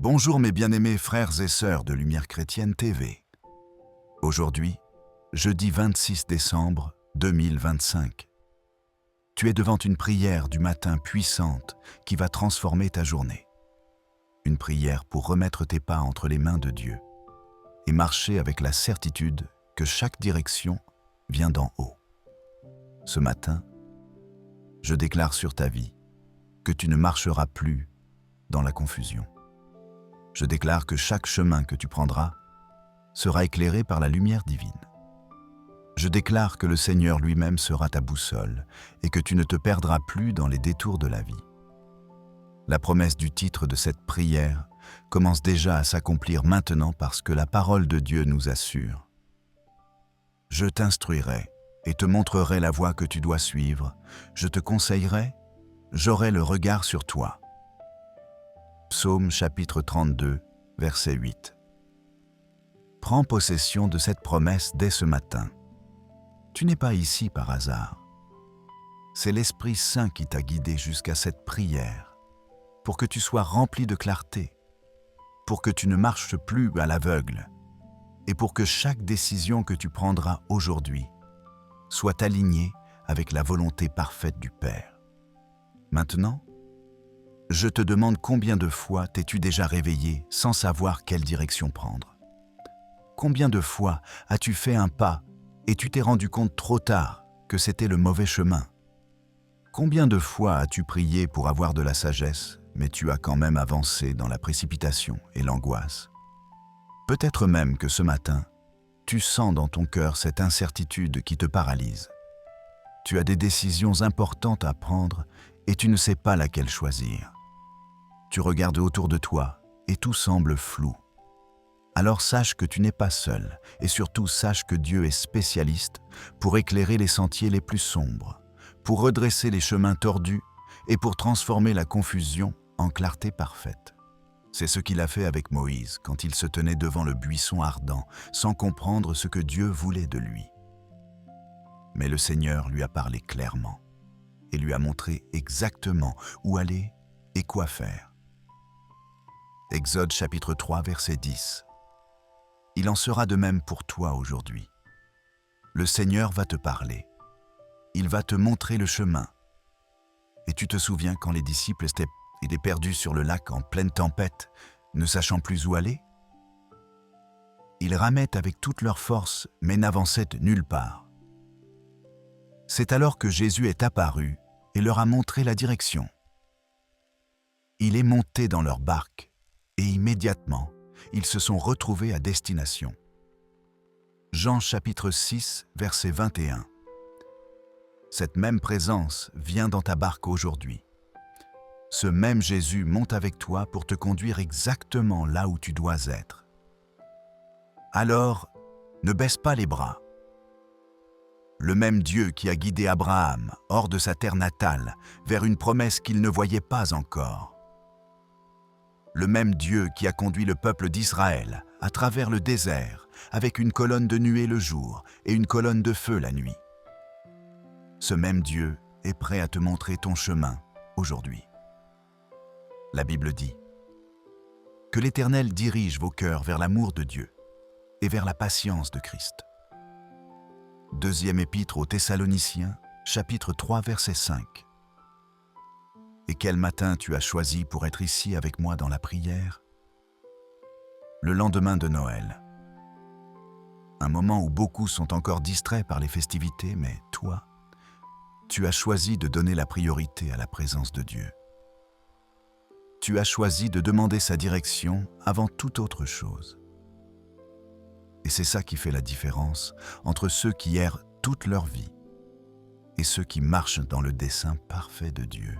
Bonjour mes bien-aimés frères et sœurs de Lumière Chrétienne TV. Aujourd'hui, jeudi 26 décembre 2025. Tu es devant une prière du matin puissante qui va transformer ta journée. Une prière pour remettre tes pas entre les mains de Dieu et marcher avec la certitude que chaque direction vient d'en haut. Ce matin, je déclare sur ta vie que tu ne marcheras plus dans la confusion. Je déclare que chaque chemin que tu prendras sera éclairé par la lumière divine. Je déclare que le Seigneur lui-même sera ta boussole et que tu ne te perdras plus dans les détours de la vie. La promesse du titre de cette prière commence déjà à s'accomplir maintenant parce que la parole de Dieu nous assure. Je t'instruirai et te montrerai la voie que tu dois suivre. Je te conseillerai, j'aurai le regard sur toi. Psaume chapitre 32, verset 8. Prends possession de cette promesse dès ce matin. Tu n'es pas ici par hasard. C'est l'Esprit Saint qui t'a guidé jusqu'à cette prière, pour que tu sois rempli de clarté, pour que tu ne marches plus à l'aveugle, et pour que chaque décision que tu prendras aujourd'hui soit alignée avec la volonté parfaite du Père. Maintenant, je te demande combien de fois t'es-tu déjà réveillé sans savoir quelle direction prendre? Combien de fois as-tu fait un pas et tu t'es rendu compte trop tard que c'était le mauvais chemin? Combien de fois as-tu prié pour avoir de la sagesse, mais tu as quand même avancé dans la précipitation et l'angoisse? Peut-être même que ce matin, tu sens dans ton cœur cette incertitude qui te paralyse. Tu as des décisions importantes à prendre et tu ne sais pas laquelle choisir. Tu regardes autour de toi et tout semble flou. Alors sache que tu n'es pas seul et surtout sache que Dieu est spécialiste pour éclairer les sentiers les plus sombres, pour redresser les chemins tordus et pour transformer la confusion en clarté parfaite. C'est ce qu'il a fait avec Moïse quand il se tenait devant le buisson ardent sans comprendre ce que Dieu voulait de lui. Mais le Seigneur lui a parlé clairement et lui a montré exactement où aller et quoi faire. Exode chapitre 3, verset 10. Il en sera de même pour toi aujourd'hui. Le Seigneur va te parler. Il va te montrer le chemin. Et tu te souviens quand les disciples étaient perdus sur le lac en pleine tempête, ne sachant plus où aller? Ils ramaient avec toute leur force, mais n'avançaient nulle part. C'est alors que Jésus est apparu et leur a montré la direction. Il est monté dans leur barque. Et immédiatement, ils se sont retrouvés à destination. Jean chapitre 6, verset 21. Cette même présence vient dans ta barque aujourd'hui. Ce même Jésus monte avec toi pour te conduire exactement là où tu dois être. Alors, ne baisse pas les bras. Le même Dieu qui a guidé Abraham hors de sa terre natale vers une promesse qu'il ne voyait pas encore. Le même Dieu qui a conduit le peuple d'Israël à travers le désert avec une colonne de nuée le jour et une colonne de feu la nuit. Ce même Dieu est prêt à te montrer ton chemin aujourd'hui. La Bible dit que l'Éternel dirige vos cœurs vers l'amour de Dieu et vers la patience de Christ. Deuxième épître aux Thessaloniciens, chapitre 3, verset 5. Et quel matin tu as choisi pour être ici avec moi dans la prière? Le lendemain de Noël. Un moment où beaucoup sont encore distraits par les festivités, mais toi, tu as choisi de donner la priorité à la présence de Dieu. Tu as choisi de demander sa direction avant toute autre chose. Et c'est ça qui fait la différence entre ceux qui errent toute leur vie et ceux qui marchent dans le dessein parfait de Dieu.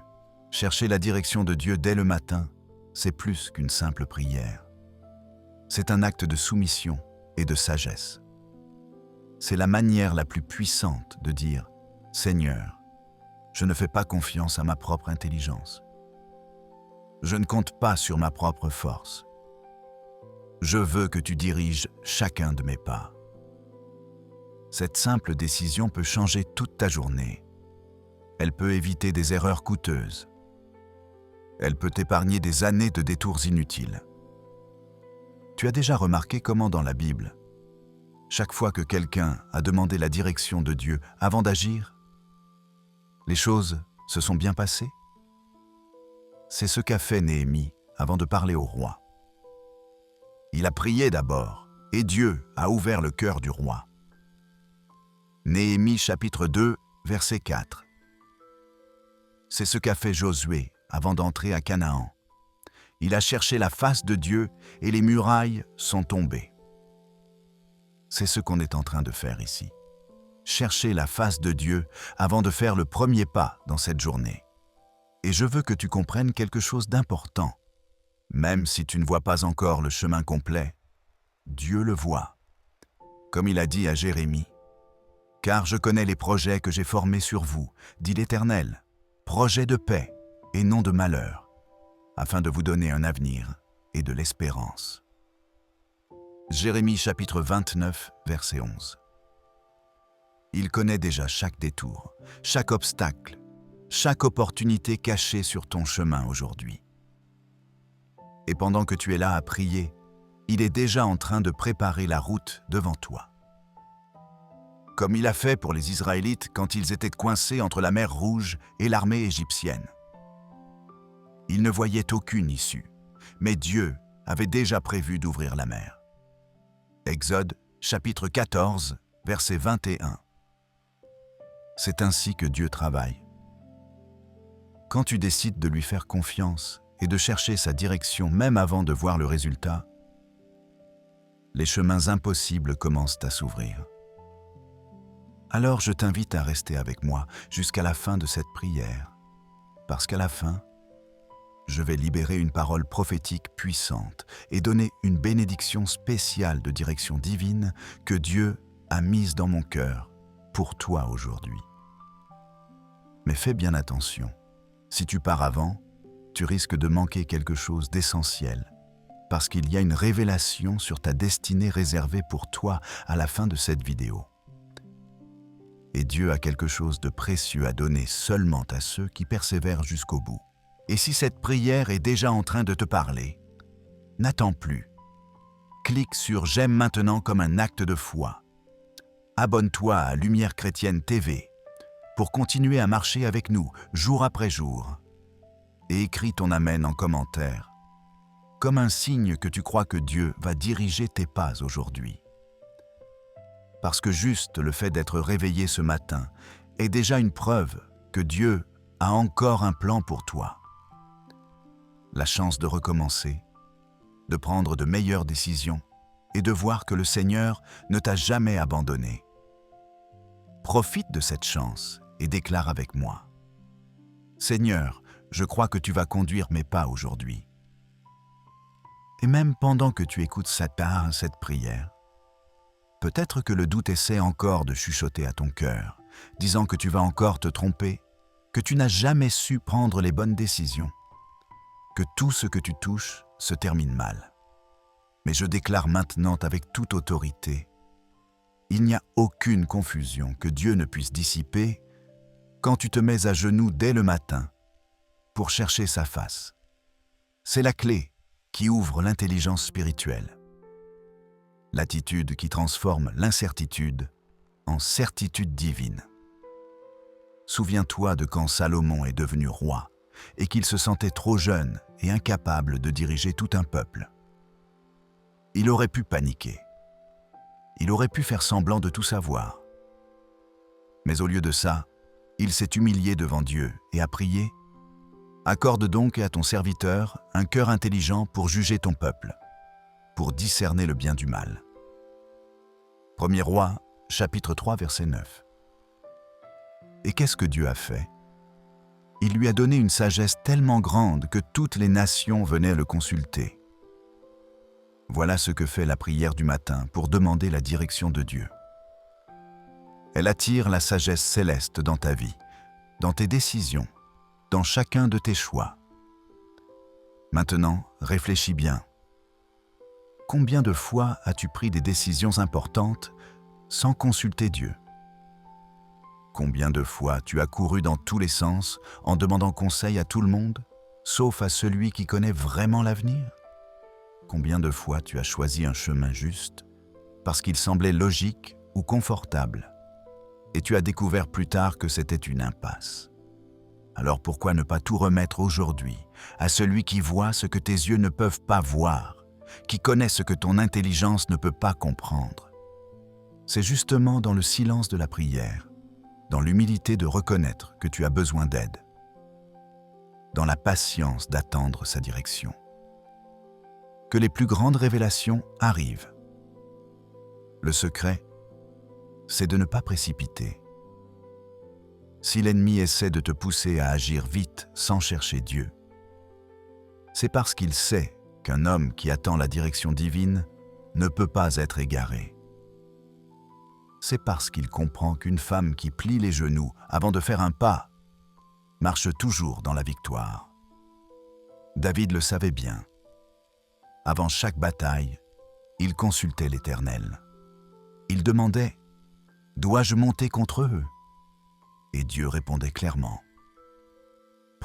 Chercher la direction de Dieu dès le matin, c'est plus qu'une simple prière. C'est un acte de soumission et de sagesse. C'est la manière la plus puissante de dire « Seigneur, je ne fais pas confiance à ma propre intelligence. Je ne compte pas sur ma propre force. Je veux que tu diriges chacun de mes pas. » Cette simple décision peut changer toute ta journée. Elle peut éviter des erreurs coûteuses. Elle peut t'épargner des années de détours inutiles. Tu as déjà remarqué comment dans la Bible, chaque fois que quelqu'un a demandé la direction de Dieu avant d'agir, les choses se sont bien passées? C'est ce qu'a fait Néhémie avant de parler au roi. Il a prié d'abord, et Dieu a ouvert le cœur du roi. Néhémie chapitre 2, verset 4. C'est ce qu'a fait Josué avant d'entrer à Canaan. Il a cherché la face de Dieu et les murailles sont tombées. C'est ce qu'on est en train de faire ici. Chercher la face de Dieu avant de faire le premier pas dans cette journée. Et je veux que tu comprennes quelque chose d'important. Même si tu ne vois pas encore le chemin complet, Dieu le voit. Comme il a dit à Jérémie, « Car je connais les projets que j'ai formés sur vous, dit l'Éternel, projets de paix et non de malheur, afin de vous donner un avenir et de l'espérance. » Jérémie chapitre 29, verset 11. Il connaît déjà chaque détour, chaque obstacle, chaque opportunité cachée sur ton chemin aujourd'hui. Et pendant que tu es là à prier, il est déjà en train de préparer la route devant toi. Comme il a fait pour les Israélites quand ils étaient coincés entre la mer Rouge et l'armée égyptienne. Ils ne voyaient aucune issue, mais Dieu avait déjà prévu d'ouvrir la mer. Exode, chapitre 14, verset 21. C'est ainsi que Dieu travaille. Quand tu décides de lui faire confiance et de chercher sa direction même avant de voir le résultat, les chemins impossibles commencent à s'ouvrir. Alors je t'invite à rester avec moi jusqu'à la fin de cette prière, parce qu'à la fin, je vais libérer une parole prophétique puissante et donner une bénédiction spéciale de direction divine que Dieu a mise dans mon cœur pour toi aujourd'hui. Mais fais bien attention. Si tu pars avant, tu risques de manquer quelque chose d'essentiel, parce qu'il y a une révélation sur ta destinée réservée pour toi à la fin de cette vidéo. Et Dieu a quelque chose de précieux à donner seulement à ceux qui persévèrent jusqu'au bout. Et si cette prière est déjà en train de te parler, n'attends plus. Clique sur « J'aime maintenant » comme un acte de foi. Abonne-toi à Lumière Chrétienne TV pour continuer à marcher avec nous jour après jour. Et écris ton Amen en commentaire, comme un signe que tu crois que Dieu va diriger tes pas aujourd'hui. Parce que juste le fait d'être réveillé ce matin est déjà une preuve que Dieu a encore un plan pour toi. La chance de recommencer, de prendre de meilleures décisions et de voir que le Seigneur ne t'a jamais abandonné. Profite de cette chance et déclare avec moi. Seigneur, je crois que tu vas conduire mes pas aujourd'hui. Et même pendant que tu écoutes cette prière, peut-être que le doute essaie encore de chuchoter à ton cœur, disant que tu vas encore te tromper, que tu n'as jamais su prendre les bonnes décisions, que tout ce que tu touches se termine mal. Mais je déclare maintenant avec toute autorité, il n'y a aucune confusion que Dieu ne puisse dissiper quand tu te mets à genoux dès le matin pour chercher sa face. C'est la clé qui ouvre l'intelligence spirituelle. L'attitude qui transforme l'incertitude en certitude divine. Souviens-toi de quand Salomon est devenu roi et qu'il se sentait trop jeune et incapable de diriger tout un peuple. Il aurait pu paniquer. Il aurait pu faire semblant de tout savoir. Mais au lieu de ça, il s'est humilié devant Dieu et a prié « Accorde donc à ton serviteur un cœur intelligent pour juger ton peuple, pour discerner le bien du mal. » 1er Roi, chapitre 3, verset 9. Et qu'est-ce que Dieu a fait? Il lui a donné une sagesse tellement grande que toutes les nations venaient le consulter. Voilà ce que fait la prière du matin pour demander la direction de Dieu. Elle attire la sagesse céleste dans ta vie, dans tes décisions, dans chacun de tes choix. Maintenant, réfléchis bien. Combien de fois as-tu pris des décisions importantes sans consulter Dieu? Combien de fois tu as couru dans tous les sens en demandant conseil à tout le monde, sauf à celui qui connaît vraiment l'avenir? Combien de fois tu as choisi un chemin juste parce qu'il semblait logique ou confortable, et tu as découvert plus tard que c'était une impasse. Alors pourquoi ne pas tout remettre aujourd'hui à celui qui voit ce que tes yeux ne peuvent pas voir, qui connaît ce que ton intelligence ne peut pas comprendre? C'est justement dans le silence de la prière, dans l'humilité de reconnaître que tu as besoin d'aide, dans la patience d'attendre sa direction, que les plus grandes révélations arrivent. Le secret, c'est de ne pas précipiter. Si l'ennemi essaie de te pousser à agir vite sans chercher Dieu, c'est parce qu'il sait qu'un homme qui attend la direction divine ne peut pas être égaré. C'est parce qu'il comprend qu'une femme qui plie les genoux avant de faire un pas marche toujours dans la victoire. David le savait bien. Avant chaque bataille, il consultait l'Éternel. Il demandait « Dois-je monter contre eux ?» Et Dieu répondait clairement.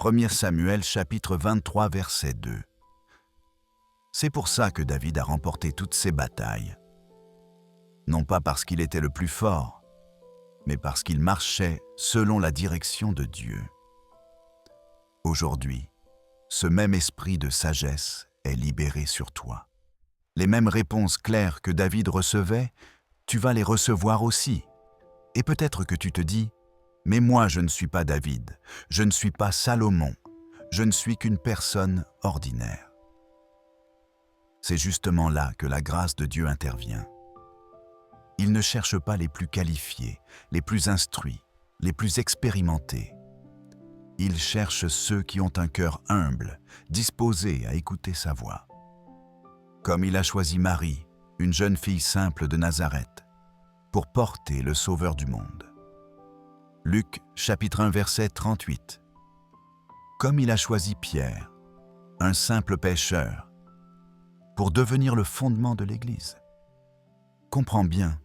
1 Samuel chapitre 23 verset 2. C'est pour ça que David a remporté toutes ses batailles. Non pas parce qu'il était le plus fort, mais parce qu'il marchait selon la direction de Dieu. Aujourd'hui, ce même esprit de sagesse est libéré sur toi. Les mêmes réponses claires que David recevait, tu vas les recevoir aussi. Et peut-être que tu te dis « Mais moi, je ne suis pas David, je ne suis pas Salomon, je ne suis qu'une personne ordinaire. » C'est justement là que la grâce de Dieu intervient. Il ne cherche pas les plus qualifiés, les plus instruits, les plus expérimentés. Il cherche ceux qui ont un cœur humble, disposés à écouter sa voix. Comme il a choisi Marie, une jeune fille simple de Nazareth, pour porter le Sauveur du monde. Luc chapitre 1 verset 38. Comme il a choisi Pierre, un simple pêcheur, pour devenir le fondement de l'Église. Comprends bien,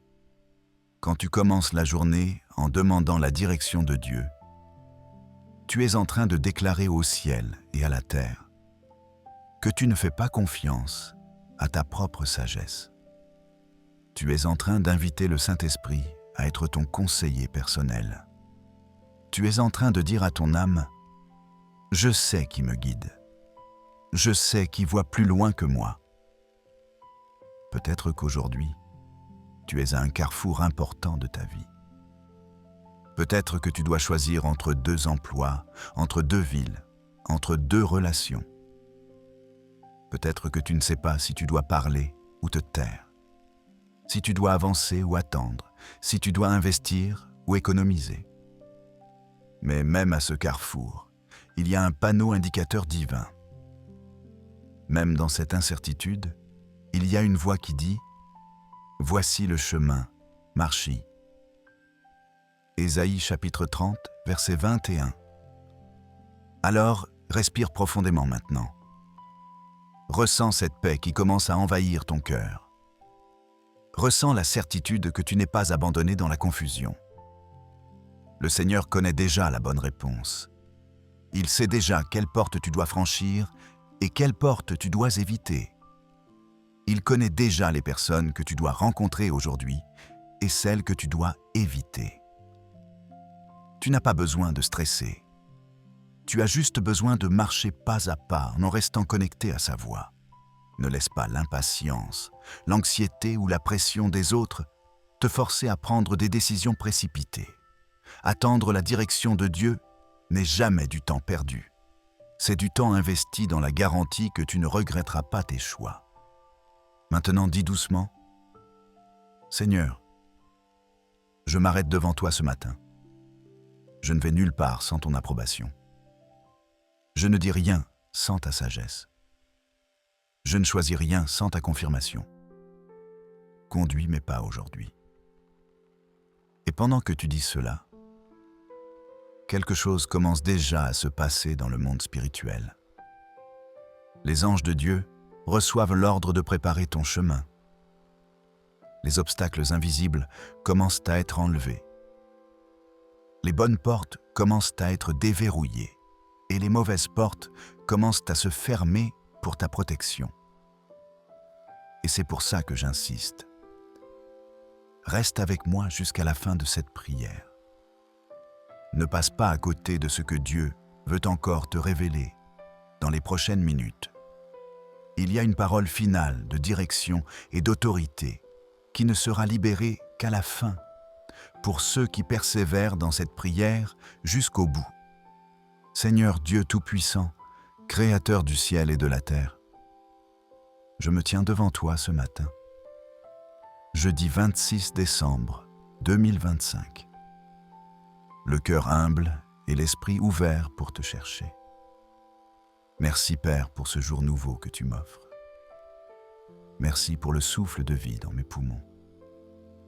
quand tu commences la journée en demandant la direction de Dieu, tu es en train de déclarer au ciel et à la terre que tu ne fais pas confiance à ta propre sagesse. Tu es en train d'inviter le Saint-Esprit à être ton conseiller personnel. Tu es en train de dire à ton âme « Je sais qui me guide. Je sais qui voit plus loin que moi. » Peut-être qu'aujourd'hui, tu es à un carrefour important de ta vie. Peut-être que tu dois choisir entre 2 emplois, entre 2 villes, entre 2 relations. Peut-être que tu ne sais pas si tu dois parler ou te taire, si tu dois avancer ou attendre, si tu dois investir ou économiser. Mais même à ce carrefour, il y a un panneau indicateur divin. Même dans cette incertitude, il y a une voix qui dit « Voici le chemin, marche-y ». Ésaïe chapitre 30, verset 21. Alors, respire profondément maintenant. Ressens cette paix qui commence à envahir ton cœur. Ressens la certitude que tu n'es pas abandonné dans la confusion. Le Seigneur connaît déjà la bonne réponse. Il sait déjà quelle porte tu dois franchir et quelle porte tu dois éviter. Il connaît déjà les personnes que tu dois rencontrer aujourd'hui et celles que tu dois éviter. Tu n'as pas besoin de stresser. Tu as juste besoin de marcher pas à pas en restant connecté à sa voix. Ne laisse pas l'impatience, l'anxiété ou la pression des autres te forcer à prendre des décisions précipitées. Attendre la direction de Dieu n'est jamais du temps perdu. C'est du temps investi dans la garantie que tu ne regretteras pas tes choix. Maintenant, dis doucement « Seigneur, je m'arrête devant toi ce matin. Je ne vais nulle part sans ton approbation. Je ne dis rien sans ta sagesse. Je ne choisis rien sans ta confirmation. Conduis mes pas aujourd'hui. » Et pendant que tu dis cela, quelque chose commence déjà à se passer dans le monde spirituel. Les anges de Dieu reçoivent l'ordre de préparer ton chemin. Les obstacles invisibles commencent à être enlevés. Les bonnes portes commencent à être déverrouillées et les mauvaises portes commencent à se fermer pour ta protection. et c'est pour ça que j'insiste. Reste avec moi jusqu'à la fin de cette prière. Ne passe pas à côté de ce que Dieu veut encore te révéler dans les prochaines minutes. Il y a une parole finale de direction et d'autorité qui ne sera libérée qu'à la fin pour ceux qui persévèrent dans cette prière jusqu'au bout. Seigneur Dieu Tout-Puissant, Créateur du ciel et de la terre, je me tiens devant toi ce matin, jeudi 26 décembre 2025, le cœur humble et l'esprit ouvert pour te chercher. Merci Père pour ce jour nouveau que tu m'offres. Merci pour le souffle de vie dans mes poumons,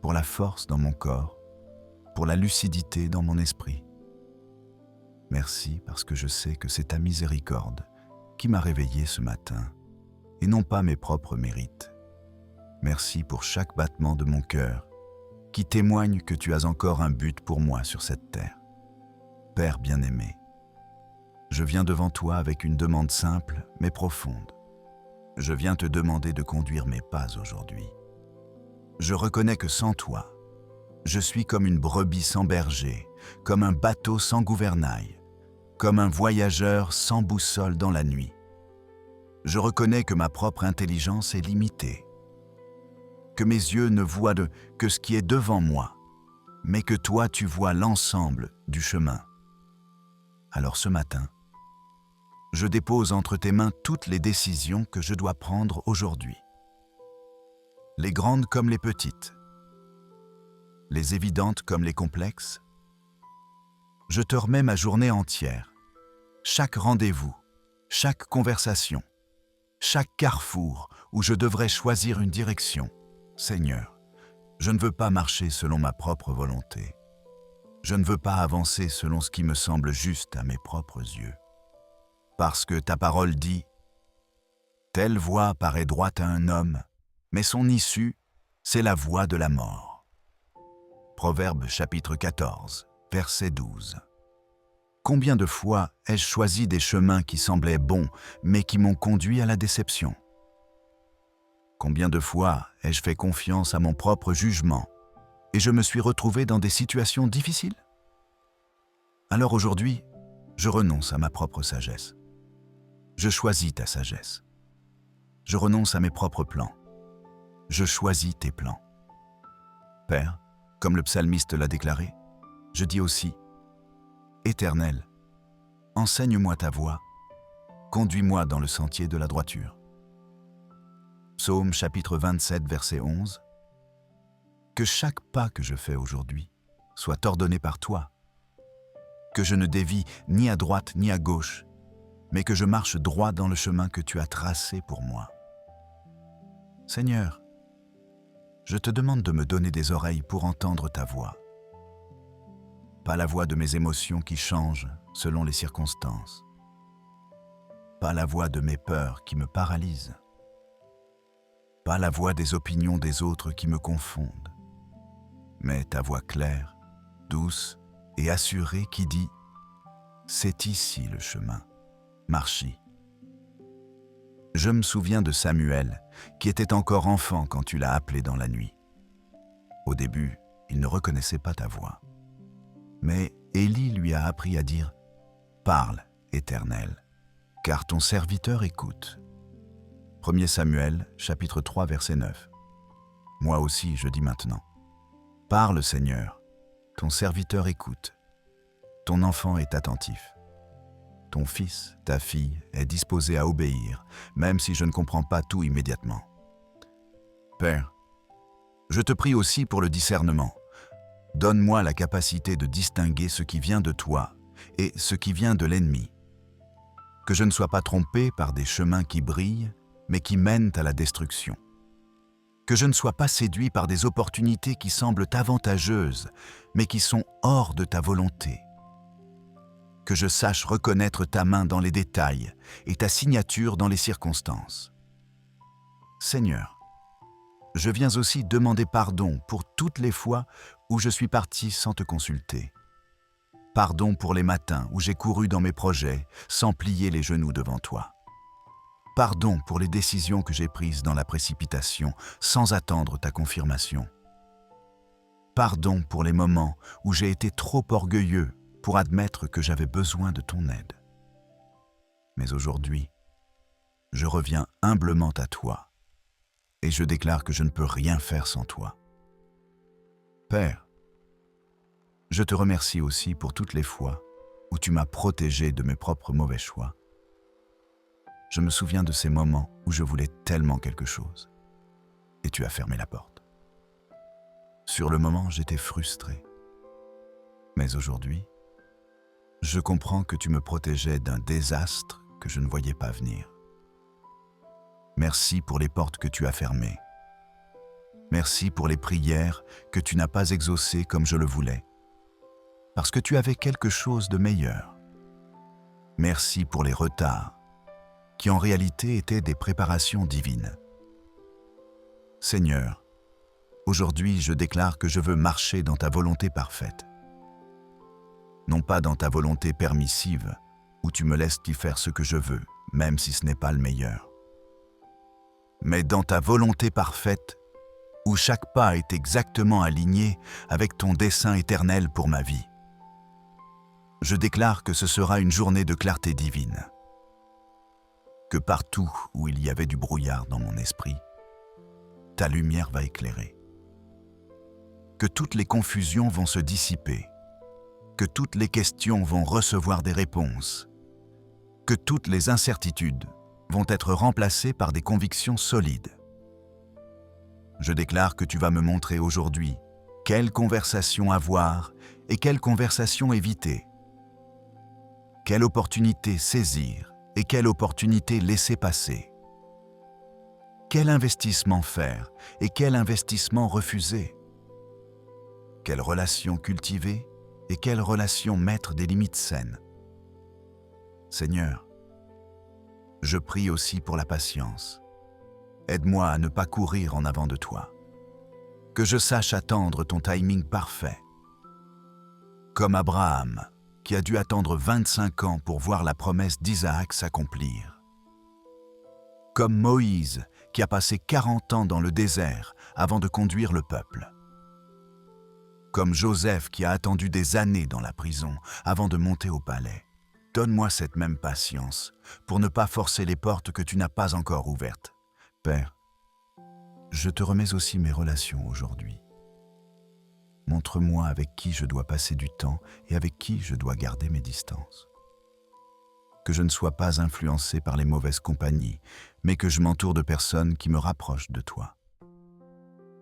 pour la force dans mon corps, pour la lucidité dans mon esprit. Merci parce que je sais que c'est ta miséricorde qui m'a réveillé ce matin et non pas mes propres mérites. Merci pour chaque battement de mon cœur qui témoigne que tu as encore un but pour moi sur cette terre. Père bien-aimé, je viens devant toi avec une demande simple mais profonde. Je viens te demander de conduire mes pas aujourd'hui. Je reconnais que sans toi, je suis comme une brebis sans berger, comme un bateau sans gouvernail, comme un voyageur sans boussole dans la nuit. Je reconnais que ma propre intelligence est limitée, que mes yeux ne voient que ce qui est devant moi, mais que toi tu vois l'ensemble du chemin. Alors ce matin, je dépose entre tes mains toutes les décisions que je dois prendre aujourd'hui. Les grandes comme les petites, les évidentes comme les complexes. Je te remets ma journée entière, chaque rendez-vous, chaque conversation, chaque carrefour où je devrais choisir une direction. Seigneur, je ne veux pas marcher selon ma propre volonté. Je ne veux pas avancer selon ce qui me semble juste à mes propres yeux. Parce que ta parole dit « Telle voie paraît droite à un homme, mais son issue, c'est la voie de la mort. » Proverbe chapitre 14, verset 12. Combien de fois ai-je choisi des chemins qui semblaient bons, mais qui m'ont conduit à la déception? Combien de fois ai-je fait confiance à mon propre jugement et je me suis retrouvé dans des situations difficiles? Alors aujourd'hui, je renonce à ma propre sagesse. Je choisis ta sagesse. Je renonce à mes propres plans. Je choisis tes plans. Père, comme le psalmiste l'a déclaré, je dis aussi « Éternel, enseigne-moi ta voie, conduis-moi dans le sentier de la droiture. » Psaume chapitre 27, verset 11. Que chaque pas que je fais aujourd'hui soit ordonné par toi, que je ne dévie ni à droite ni à gauche, mais que je marche droit dans le chemin que tu as tracé pour moi. Seigneur, je te demande de me donner des oreilles pour entendre ta voix. Pas la voix de mes émotions qui changent selon les circonstances. Pas la voix de mes peurs qui me paralysent. Pas la voix des opinions des autres qui me confondent. Mais ta voix claire, douce et assurée qui dit « C'est ici le chemin, marche-y ». Je me souviens de Samuel, qui était encore enfant quand tu l'as appelé dans la nuit. Au début, il ne reconnaissait pas ta voix. Mais Élie lui a appris à dire « Parle, Éternel, car ton serviteur écoute ». 1 Samuel, chapitre 3, verset 9. Moi aussi, je dis maintenant « Parle, Seigneur, ton serviteur écoute, ton enfant est attentif. » Ton fils, ta fille, est disposé à obéir, même si je ne comprends pas tout immédiatement. Père, je te prie aussi pour le discernement. Donne-moi la capacité de distinguer ce qui vient de toi et ce qui vient de l'ennemi. Que je ne sois pas trompé par des chemins qui brillent, mais qui mènent à la destruction. Que je ne sois pas séduit par des opportunités qui semblent avantageuses, mais qui sont hors de ta volonté. Que je sache reconnaître ta main dans les détails et ta signature dans les circonstances. Seigneur, je viens aussi demander pardon pour toutes les fois où je suis parti sans te consulter. Pardon pour les matins où j'ai couru dans mes projets sans plier les genoux devant toi. Pardon pour les décisions que j'ai prises dans la précipitation sans attendre ta confirmation. Pardon pour les moments où j'ai été trop orgueilleux pour admettre que j'avais besoin de ton aide. Mais aujourd'hui, je reviens humblement à toi et je déclare que je ne peux rien faire sans toi. Père, je te remercie aussi pour toutes les fois où tu m'as protégé de mes propres mauvais choix. Je me souviens de ces moments où je voulais tellement quelque chose et tu as fermé la porte. Sur le moment, j'étais frustré. Mais aujourd'hui, je comprends que tu me protégeais d'un désastre que je ne voyais pas venir. Merci pour les portes que tu as fermées. Merci pour les prières que tu n'as pas exaucées comme je le voulais, parce que tu avais quelque chose de meilleur. Merci pour les retards, qui en réalité étaient des préparations divines. Seigneur, aujourd'hui je déclare que je veux marcher dans ta volonté parfaite. Non pas dans ta volonté permissive, où tu me laisses y faire ce que je veux, même si ce n'est pas le meilleur. Mais dans ta volonté parfaite, où chaque pas est exactement aligné avec ton dessein éternel pour ma vie. Je déclare que ce sera une journée de clarté divine. Que partout où il y avait du brouillard dans mon esprit, ta lumière va éclairer. Que toutes les confusions vont se dissiper, que toutes les questions vont recevoir des réponses, que toutes les incertitudes vont être remplacées par des convictions solides. Je déclare que tu vas me montrer aujourd'hui quelle conversation avoir et quelle conversation éviter, quelle opportunité saisir et quelle opportunité laisser passer, quel investissement faire et quel investissement refuser, quelle relation cultiver et quelle relation mettre des limites saines. Seigneur, je prie aussi pour la patience. Aide-moi à ne pas courir en avant de toi. Que je sache attendre ton timing parfait. Comme Abraham, qui a dû attendre 25 ans pour voir la promesse d'Isaac s'accomplir. Comme Moïse, qui a passé 40 ans dans le désert avant de conduire le peuple. Comme Joseph, qui a attendu des années dans la prison avant de monter au palais. Donne-moi cette même patience pour ne pas forcer les portes que tu n'as pas encore ouvertes. Père, je te remets aussi mes relations aujourd'hui. Montre-moi avec qui je dois passer du temps et avec qui je dois garder mes distances. Que je ne sois pas influencé par les mauvaises compagnies, mais que je m'entoure de personnes qui me rapprochent de toi.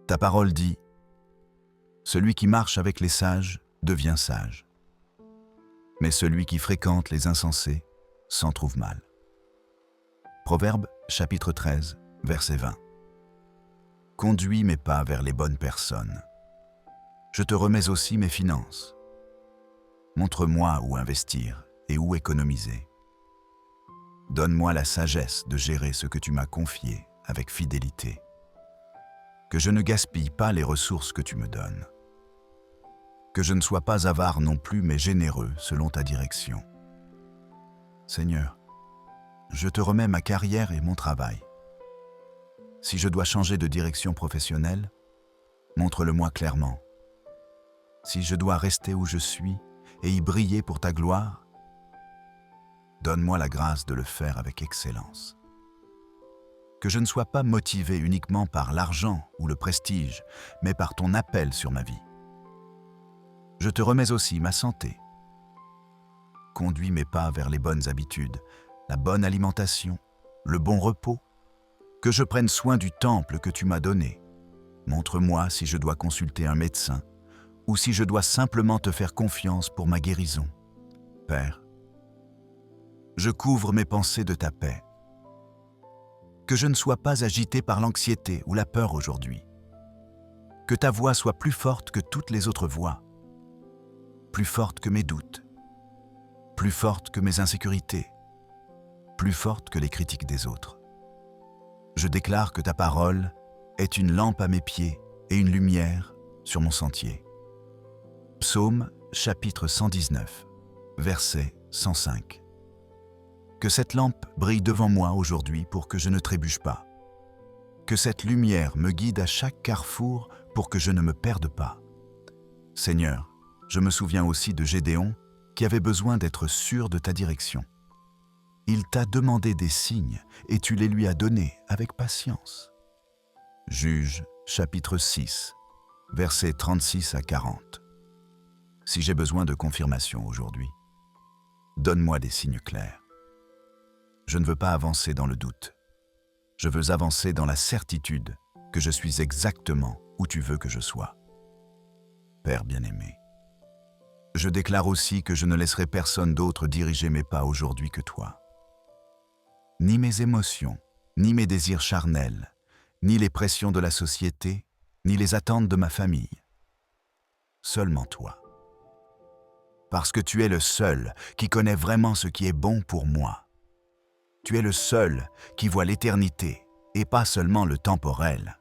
Ta parole dit « Celui qui marche avec les sages devient sage, mais celui qui fréquente les insensés s'en trouve mal. » Proverbe chapitre 13, verset 20. Conduis mes pas vers les bonnes personnes. Je te remets aussi mes finances. Montre-moi où investir et où économiser. Donne-moi la sagesse de gérer ce que tu m'as confié avec fidélité. Que je ne gaspille pas les ressources que tu me donnes. Que je ne sois pas avare non plus, mais généreux selon ta direction. Seigneur, je te remets ma carrière et mon travail. Si je dois changer de direction professionnelle, montre-le-moi clairement. Si je dois rester où je suis et y briller pour ta gloire, donne-moi la grâce de le faire avec excellence. Que je ne sois pas motivé uniquement par l'argent ou le prestige, mais par ton appel sur ma vie. Je te remets aussi ma santé. Conduis mes pas vers les bonnes habitudes, la bonne alimentation, le bon repos. Que je prenne soin du temple que tu m'as donné. Montre-moi si je dois consulter un médecin ou si je dois simplement te faire confiance pour ma guérison. Père, je couvre mes pensées de ta paix. Que je ne sois pas agité par l'anxiété ou la peur aujourd'hui. Que ta voix soit plus forte que toutes les autres voix, plus forte que mes doutes, plus forte que mes insécurités, plus forte que les critiques des autres. Je déclare que ta parole est une lampe à mes pieds et une lumière sur mon sentier. Psaume chapitre 119, verset 105. Que cette lampe brille devant moi aujourd'hui pour que je ne trébuche pas. Que cette lumière me guide à chaque carrefour pour que je ne me perde pas. Seigneur, je me souviens aussi de Gédéon qui avait besoin d'être sûr de ta direction. Il t'a demandé des signes et tu les lui as donnés avec patience. Juges, chapitre 6, versets 36 à 40. Si j'ai besoin de confirmation aujourd'hui, donne-moi des signes clairs. Je ne veux pas avancer dans le doute. Je veux avancer dans la certitude que je suis exactement où tu veux que je sois. Père bien-aimé, je déclare aussi que je ne laisserai personne d'autre diriger mes pas aujourd'hui que toi. Ni mes émotions, ni mes désirs charnels, ni les pressions de la société, ni les attentes de ma famille. Seulement toi. Parce que tu es le seul qui connaît vraiment ce qui est bon pour moi. Tu es le seul qui voit l'éternité et pas seulement le temporel.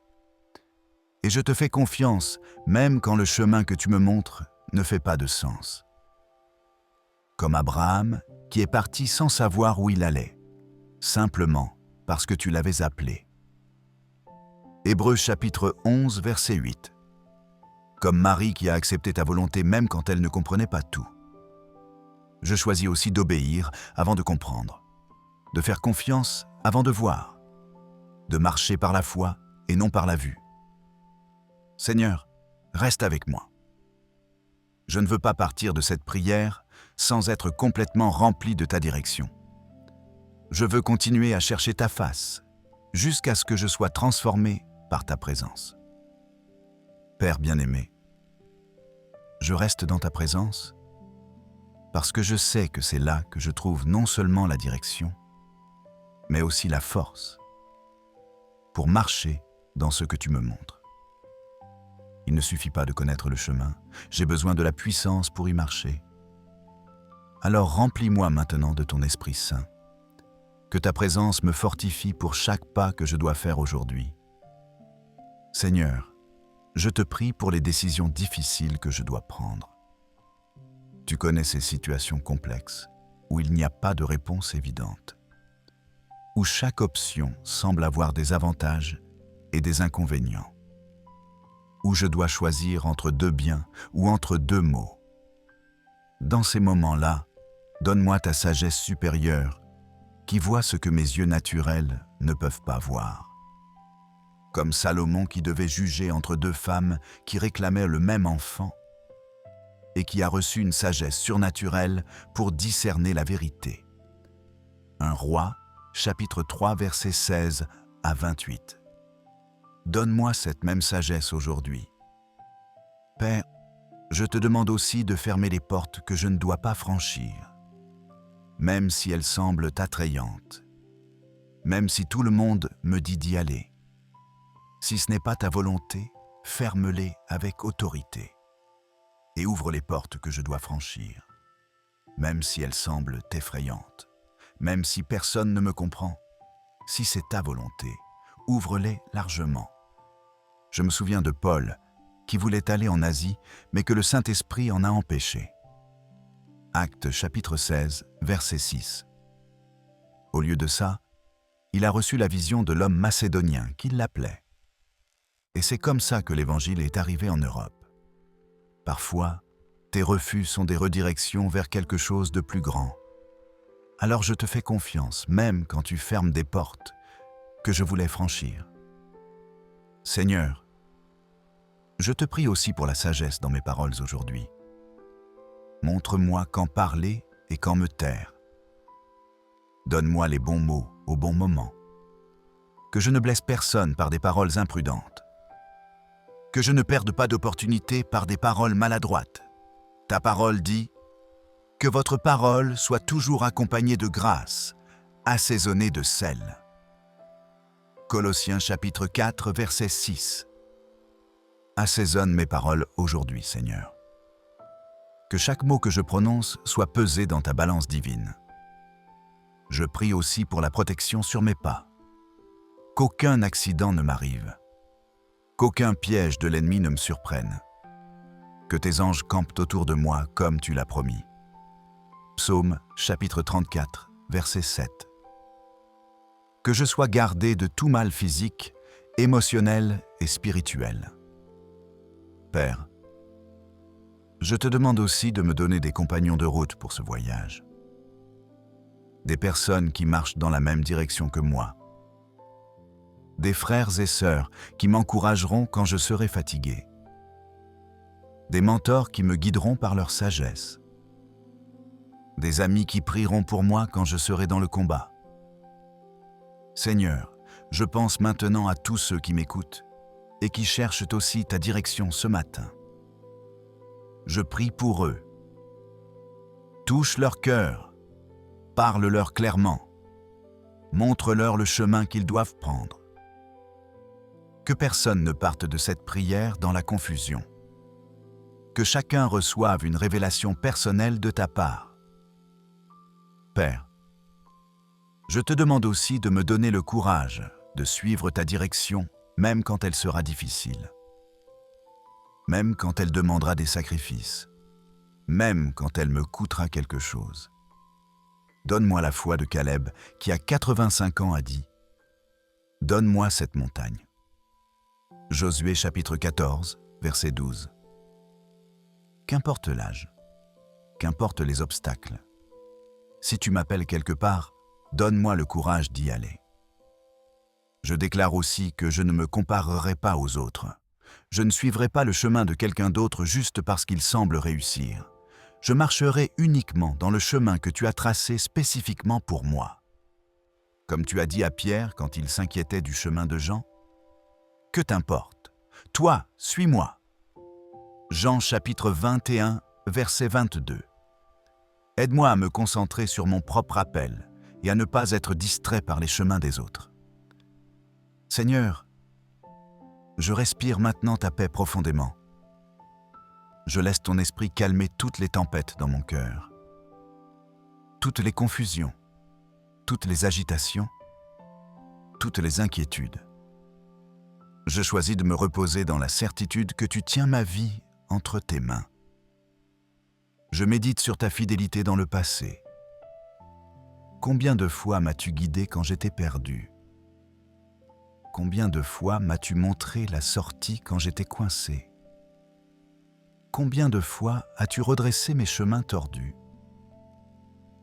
Et je te fais confiance même quand le chemin que tu me montres ne fait pas de sens. Comme Abraham qui est parti sans savoir où il allait, simplement parce que tu l'avais appelé. Hébreux chapitre 11 verset 8. Comme Marie qui a accepté ta volonté même quand elle ne comprenait pas tout. Je choisis aussi d'obéir avant de comprendre, de faire confiance avant de voir, de marcher par la foi et non par la vue. Seigneur, reste avec moi. Je ne veux pas partir de cette prière sans être complètement rempli de ta direction. Je veux continuer à chercher ta face jusqu'à ce que je sois transformé par ta présence. Père bien-aimé, je reste dans ta présence parce que je sais que c'est là que je trouve non seulement la direction, mais aussi la force pour marcher dans ce que tu me montres. Il ne suffit pas de connaître le chemin, j'ai besoin de la puissance pour y marcher. Alors remplis-moi maintenant de ton Esprit Saint, que ta présence me fortifie pour chaque pas que je dois faire aujourd'hui. Seigneur, je te prie pour les décisions difficiles que je dois prendre. Tu connais ces situations complexes où il n'y a pas de réponse évidente, où chaque option semble avoir des avantages et des inconvénients, où je dois choisir entre deux biens ou entre deux maux. Dans ces moments-là, donne-moi ta sagesse supérieure qui voit ce que mes yeux naturels ne peuvent pas voir. Comme Salomon qui devait juger entre deux femmes qui réclamaient le même enfant et qui a reçu une sagesse surnaturelle pour discerner la vérité. 1 Roi, chapitre 3, versets 16 à 28. Donne-moi cette même sagesse aujourd'hui. Père, je te demande aussi de fermer les portes que je ne dois pas franchir, même si elles semblent attrayantes, même si tout le monde me dit d'y aller. Si ce n'est pas ta volonté, ferme-les avec autorité et ouvre les portes que je dois franchir, même si elles semblent effrayantes, même si personne ne me comprend. Si c'est ta volonté, ouvre-les largement. Je me souviens de Paul, qui voulait aller en Asie, mais que le Saint-Esprit en a empêché. Actes chapitre 16, verset 6. Au lieu de ça, il a reçu la vision de l'homme macédonien qui l'appelait. Et c'est comme ça que l'Évangile est arrivé en Europe. Parfois, tes refus sont des redirections vers quelque chose de plus grand. Alors je te fais confiance, même quand tu fermes des portes que je voulais franchir. Seigneur, je te prie aussi pour la sagesse dans mes paroles aujourd'hui. Montre-moi quand parler et quand me taire. Donne-moi les bons mots au bon moment. Que je ne blesse personne par des paroles imprudentes. Que je ne perde pas d'opportunité par des paroles maladroites. Ta parole dit « Que votre parole soit toujours accompagnée de grâce, assaisonnée de sel. » Colossiens chapitre 4, verset 6. Assaisonne mes paroles aujourd'hui, Seigneur. Que chaque mot que je prononce soit pesé dans ta balance divine. Je prie aussi pour la protection sur mes pas. Qu'aucun accident ne m'arrive. Qu'aucun piège de l'ennemi ne me surprenne. Que tes anges campent autour de moi comme tu l'as promis. Psaume chapitre 34, verset 7. Que je sois gardé de tout mal physique, émotionnel et spirituel. Père, je te demande aussi de me donner des compagnons de route pour ce voyage. Des personnes qui marchent dans la même direction que moi. Des frères et sœurs qui m'encourageront quand je serai fatigué. Des mentors qui me guideront par leur sagesse. Des amis qui prieront pour moi quand je serai dans le combat. Seigneur, je pense maintenant à tous ceux qui m'écoutent et qui cherchent aussi ta direction ce matin. Je prie pour eux. Touche leur cœur, parle-leur clairement, montre-leur le chemin qu'ils doivent prendre. Que personne ne parte de cette prière dans la confusion. Que chacun reçoive une révélation personnelle de ta part. Père, je te demande aussi de me donner le courage de suivre ta direction, même quand elle sera difficile. Même quand elle demandera des sacrifices. Même quand elle me coûtera quelque chose. Donne-moi la foi de Caleb qui à 85 ans a dit « Donne-moi cette montagne ». Josué chapitre 14, verset 12. Qu'importe l'âge, qu'importe les obstacles, si tu m'appelles quelque part, donne-moi le courage d'y aller. Je déclare aussi que je ne me comparerai pas aux autres. Je ne suivrai pas le chemin de quelqu'un d'autre juste parce qu'il semble réussir. Je marcherai uniquement dans le chemin que tu as tracé spécifiquement pour moi. Comme tu as dit à Pierre quand il s'inquiétait du chemin de Jean, « Que t'importe, toi, suis-moi ». Jean chapitre 21, verset 22. Aide-moi à me concentrer sur mon propre appel et à ne pas être distrait par les chemins des autres. Seigneur, je respire maintenant ta paix profondément. Je laisse ton esprit calmer toutes les tempêtes dans mon cœur, toutes les confusions, toutes les agitations, toutes les inquiétudes. Je choisis de me reposer dans la certitude que tu tiens ma vie entre tes mains. Je médite sur ta fidélité dans le passé. Combien de fois m'as-tu guidé quand j'étais perdu? Combien de fois m'as-tu montré la sortie quand j'étais coincé? Combien de fois as-tu redressé mes chemins tordus?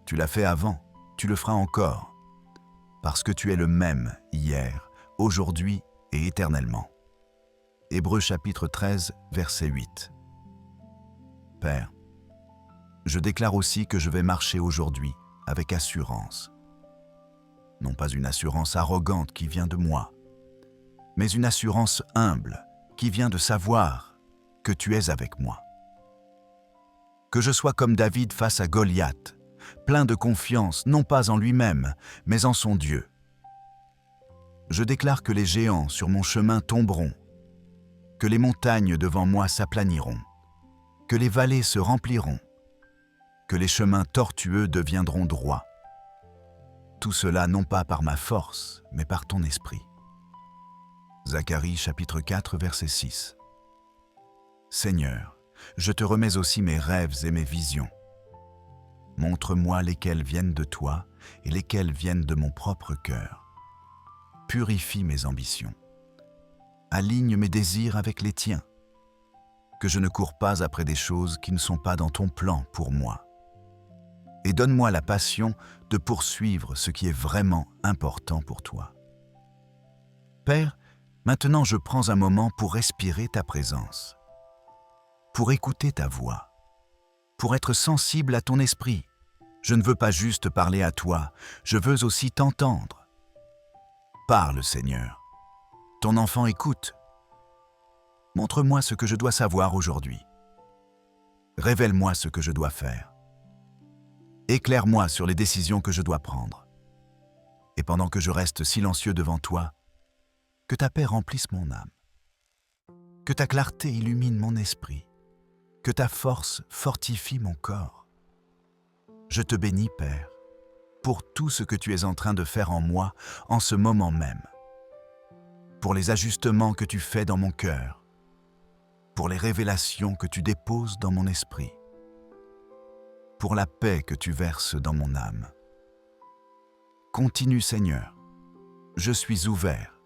Tu l'as fait avant, tu le feras encore, parce que tu es le même hier, aujourd'hui et éternellement. Hébreux chapitre 13, verset 8. Père, je déclare aussi que je vais marcher aujourd'hui avec assurance. Non pas une assurance arrogante qui vient de moi, mais une assurance humble qui vient de savoir que tu es avec moi. Que je sois comme David face à Goliath, plein de confiance non pas en lui-même, mais en son Dieu. Je déclare que les géants sur mon chemin tomberont, que les montagnes devant moi s'aplaniront, que les vallées se rempliront, que les chemins tortueux deviendront droits. Tout cela non pas par ma force, mais par ton esprit. Zacharie chapitre 4, verset 6. Seigneur, je te remets aussi mes rêves et mes visions. Montre-moi lesquels viennent de toi et lesquels viennent de mon propre cœur. Purifie mes ambitions. Aligne mes désirs avec les tiens. Que je ne cours pas après des choses qui ne sont pas dans ton plan pour moi. Et donne-moi la passion de poursuivre ce qui est vraiment important pour toi. Père, maintenant je prends un moment pour respirer ta présence, pour écouter ta voix, pour être sensible à ton esprit. Je ne veux pas juste parler à toi, je veux aussi t'entendre. Parle, Seigneur. Ton enfant écoute. Montre-moi ce que je dois savoir aujourd'hui. Révèle-moi ce que je dois faire. Éclaire-moi sur les décisions que je dois prendre. Et pendant que je reste silencieux devant toi, que ta paix remplisse mon âme. Que ta clarté illumine mon esprit. Que ta force fortifie mon corps. Je te bénis, Père, pour tout ce que tu es en train de faire en moi en ce moment même. Pour les ajustements que tu fais dans mon cœur. Pour les révélations que tu déposes dans mon esprit. Pour la paix que tu verses dans mon âme. Continue, Seigneur. Je suis ouvert.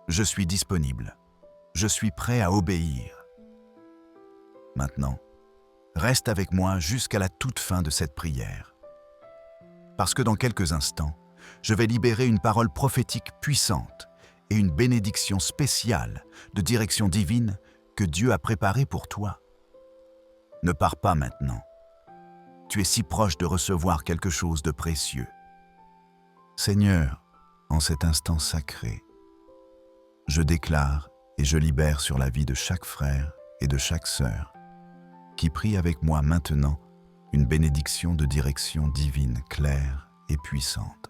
Je suis disponible. Je suis prêt à obéir. Maintenant, reste avec moi jusqu'à la toute fin de cette prière. Parce que dans quelques instants, je vais libérer une parole prophétique puissante et une bénédiction spéciale de direction divine que Dieu a préparée pour toi. Ne pars pas maintenant. Tu es si proche de recevoir quelque chose de précieux. Seigneur, en cet instant sacré, je déclare et je libère sur la vie de chaque frère et de chaque sœur qui prie avec moi maintenant une bénédiction de direction divine claire et puissante.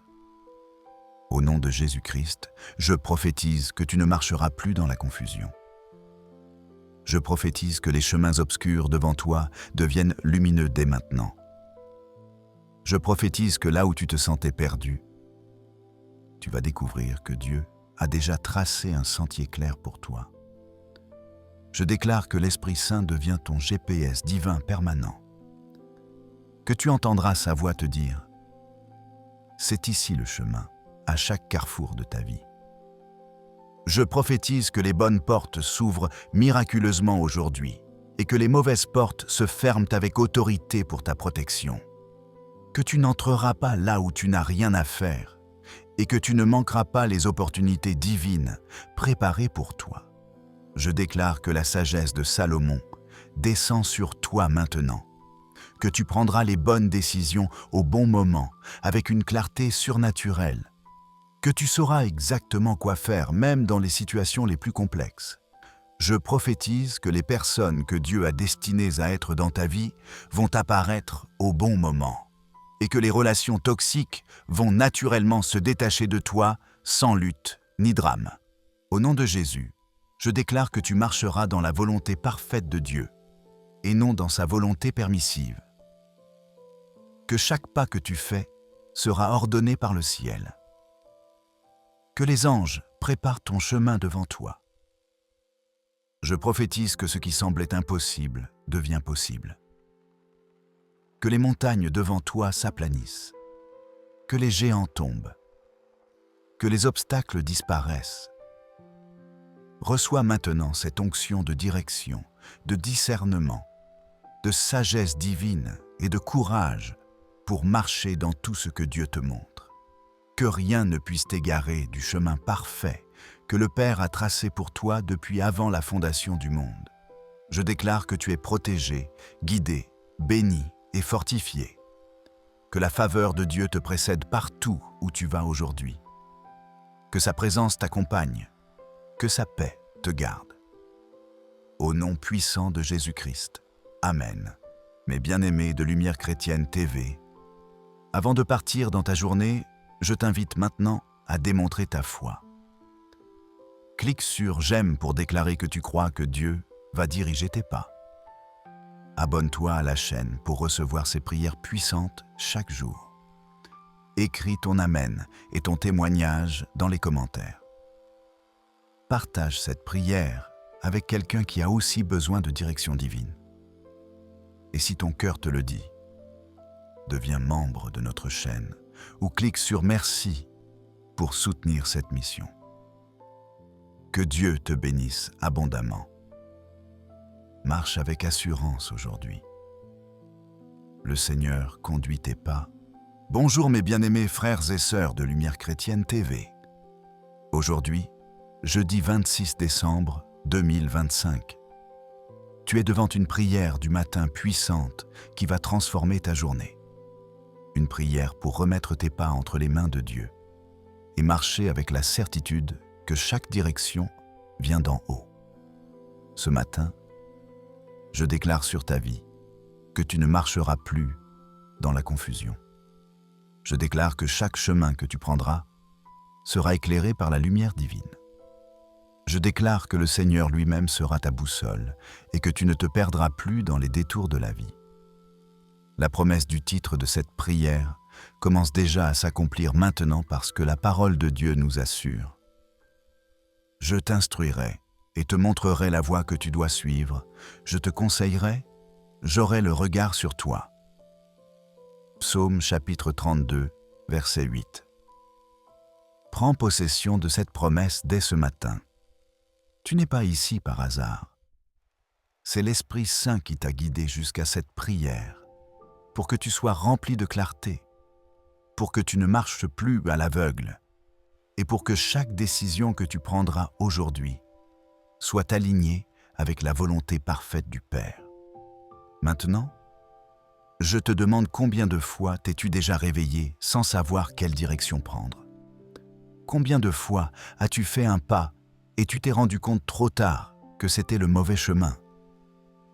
Au nom de Jésus-Christ, je prophétise que tu ne marcheras plus dans la confusion. Je prophétise que les chemins obscurs devant toi deviennent lumineux dès maintenant. Je prophétise que là où tu te sentais perdu, tu vas découvrir que Dieu a déjà tracé un sentier clair pour toi. Je déclare que l'Esprit Saint devient ton GPS divin permanent, que tu entendras sa voix te dire « C'est ici le chemin, à chaque carrefour de ta vie ». Je prophétise que les bonnes portes s'ouvrent miraculeusement aujourd'hui et que les mauvaises portes se ferment avec autorité pour ta protection. Que tu n'entreras pas là où tu n'as rien à faire et que tu ne manqueras pas les opportunités divines préparées pour toi. Je déclare que la sagesse de Salomon descend sur toi maintenant, que tu prendras les bonnes décisions au bon moment avec une clarté surnaturelle, que tu sauras exactement quoi faire même dans les situations les plus complexes. Je prophétise que les personnes que Dieu a destinées à être dans ta vie vont apparaître au bon moment et que les relations toxiques vont naturellement se détacher de toi sans lutte ni drame. Au nom de Jésus, je déclare que tu marcheras dans la volonté parfaite de Dieu et non dans sa volonté permissive. Que chaque pas que tu fais sera ordonné par le ciel. Que les anges préparent ton chemin devant toi. Je prophétise que ce qui semblait impossible devient possible. Que les montagnes devant toi s'aplanissent. Que les géants tombent. Que les obstacles disparaissent. Reçois maintenant cette onction de direction, de discernement, de sagesse divine et de courage pour marcher dans tout ce que Dieu te montre. Que rien ne puisse t'égarer du chemin parfait que le Père a tracé pour toi depuis avant la fondation du monde. Je déclare que tu es protégé, guidé, béni et fortifié. Que la faveur de Dieu te précède partout où tu vas aujourd'hui. Que sa présence t'accompagne. Que sa paix te garde. Au nom puissant de Jésus-Christ. Amen. Mes bien-aimés de Lumière Chrétienne TV, avant de partir dans ta journée, je t'invite maintenant à démontrer ta foi. Clique sur « J'aime » pour déclarer que tu crois que Dieu va diriger tes pas. Abonne-toi à la chaîne pour recevoir ces prières puissantes chaque jour. Écris ton Amen et ton témoignage dans les commentaires. Partage cette prière avec quelqu'un qui a aussi besoin de direction divine. Et si ton cœur te le dit, deviens membre de notre chaîne ou clique sur « Merci » pour soutenir cette mission. Que Dieu te bénisse abondamment. Marche avec assurance aujourd'hui. Le Seigneur conduit tes pas. Bonjour mes bien-aimés frères et sœurs de Lumière Chrétienne TV. Aujourd'hui, jeudi 26 décembre 2025. Tu es devant une prière du matin puissante qui va transformer ta journée. Une prière pour remettre tes pas entre les mains de Dieu et marcher avec la certitude que chaque direction vient d'en haut. Ce matin, je déclare sur ta vie que tu ne marcheras plus dans la confusion. Je déclare que chaque chemin que tu prendras sera éclairé par la lumière divine. Je déclare que le Seigneur lui-même sera ta boussole et que tu ne te perdras plus dans les détours de la vie. La promesse du titre de cette prière commence déjà à s'accomplir maintenant parce que la parole de Dieu nous assure. Je t'instruirai et te montrerai la voie que tu dois suivre. Je te conseillerai, j'aurai le regard sur toi. Psaume chapitre 32, verset 8. Prends possession de cette promesse dès ce matin. Tu n'es pas ici par hasard. C'est l'Esprit Saint qui t'a guidé jusqu'à cette prière, pour que tu sois rempli de clarté, pour que tu ne marches plus à l'aveugle, et pour que chaque décision que tu prendras aujourd'hui soit alignée avec la volonté parfaite du Père. Maintenant, je te demande combien de fois t'es-tu déjà réveillé sans savoir quelle direction prendre? Combien de fois as-tu fait un pas et tu t'es rendu compte trop tard que c'était le mauvais chemin?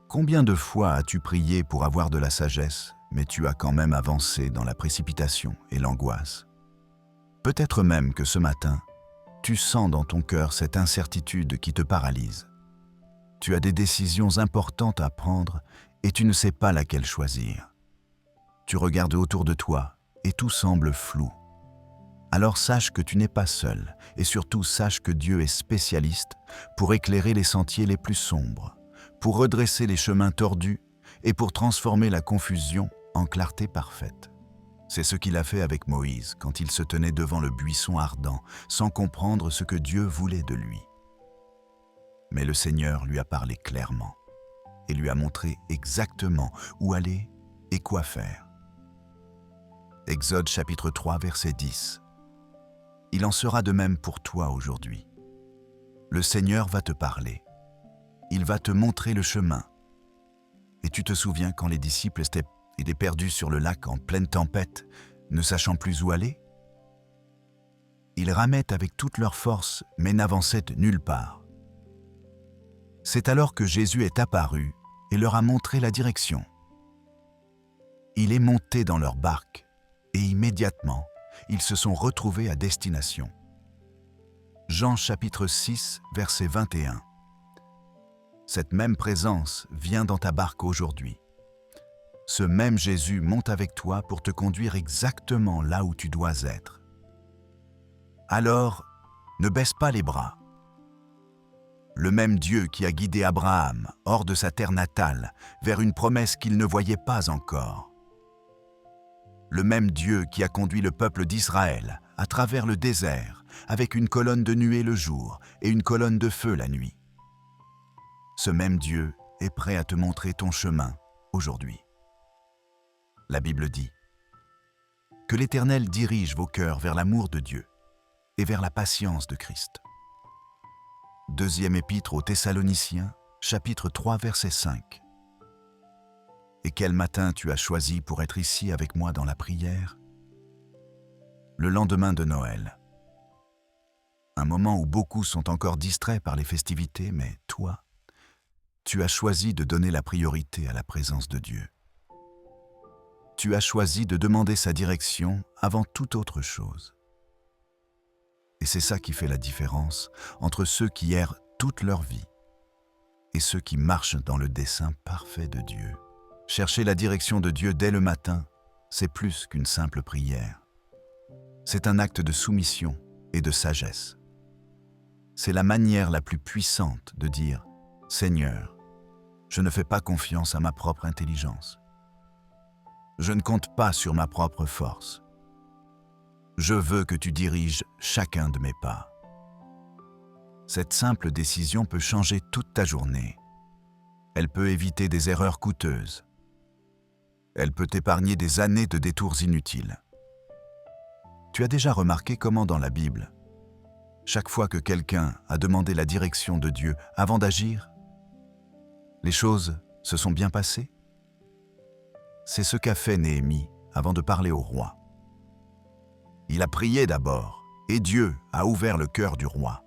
Combien de fois as-tu prié pour avoir de la sagesse, mais tu as quand même avancé dans la précipitation et l'angoisse? Peut-être même que ce matin, tu sens dans ton cœur cette incertitude qui te paralyse. Tu as des décisions importantes à prendre et tu ne sais pas laquelle choisir. Tu regardes autour de toi et tout semble flou. Alors sache que tu n'es pas seul et surtout sache que Dieu est spécialiste pour éclairer les sentiers les plus sombres, pour redresser les chemins tordus et pour transformer la confusion en clarté parfaite. C'est ce qu'il a fait avec Moïse quand il se tenait devant le buisson ardent sans comprendre ce que Dieu voulait de lui. Mais le Seigneur lui a parlé clairement et lui a montré exactement où aller et quoi faire. Exode chapitre 3, verset 10. Il en sera de même pour toi aujourd'hui. Le Seigneur va te parler. Il va te montrer le chemin. Et tu te souviens quand les disciples étaient perdus sur le lac en pleine tempête, ne sachant plus où aller? Ils ramaient avec toute leur force, mais n'avançaient nulle part. C'est alors que Jésus est apparu et leur a montré la direction. Il est monté dans leur barque et immédiatement, ils se sont retrouvés à destination. Jean chapitre 6, verset 21. Cette même présence vient dans ta barque aujourd'hui. Ce même Jésus monte avec toi pour te conduire exactement là où tu dois être. Alors, ne baisse pas les bras. Le même Dieu qui a guidé Abraham hors de sa terre natale vers une promesse qu'il ne voyait pas encore. Le même Dieu qui a conduit le peuple d'Israël à travers le désert avec une colonne de nuée le jour et une colonne de feu la nuit. Ce même Dieu est prêt à te montrer ton chemin aujourd'hui. La Bible dit que l'Éternel dirige vos cœurs vers l'amour de Dieu et vers la patience de Christ. Deuxième épître aux Thessaloniciens, chapitre 3, verset 5. Et quel matin tu as choisi pour être ici avec moi dans la prière? Le lendemain de Noël. Un moment où beaucoup sont encore distraits par les festivités, mais toi, tu as choisi de donner la priorité à la présence de Dieu. Tu as choisi de demander sa direction avant toute autre chose. Et c'est ça qui fait la différence entre ceux qui errent toute leur vie et ceux qui marchent dans le dessein parfait de Dieu. Chercher la direction de Dieu dès le matin, c'est plus qu'une simple prière. C'est un acte de soumission et de sagesse. C'est la manière la plus puissante de dire « Seigneur, je ne fais pas confiance à ma propre intelligence. Je ne compte pas sur ma propre force. Je veux que tu diriges chacun de mes pas. » Cette simple décision peut changer toute ta journée. Elle peut éviter des erreurs coûteuses. Elle peut t'épargner des années de détours inutiles. Tu as déjà remarqué comment dans la Bible, chaque fois que quelqu'un a demandé la direction de Dieu avant d'agir, les choses se sont bien passées? C'est ce qu'a fait Néhémie avant de parler au roi. Il a prié d'abord, et Dieu a ouvert le cœur du roi.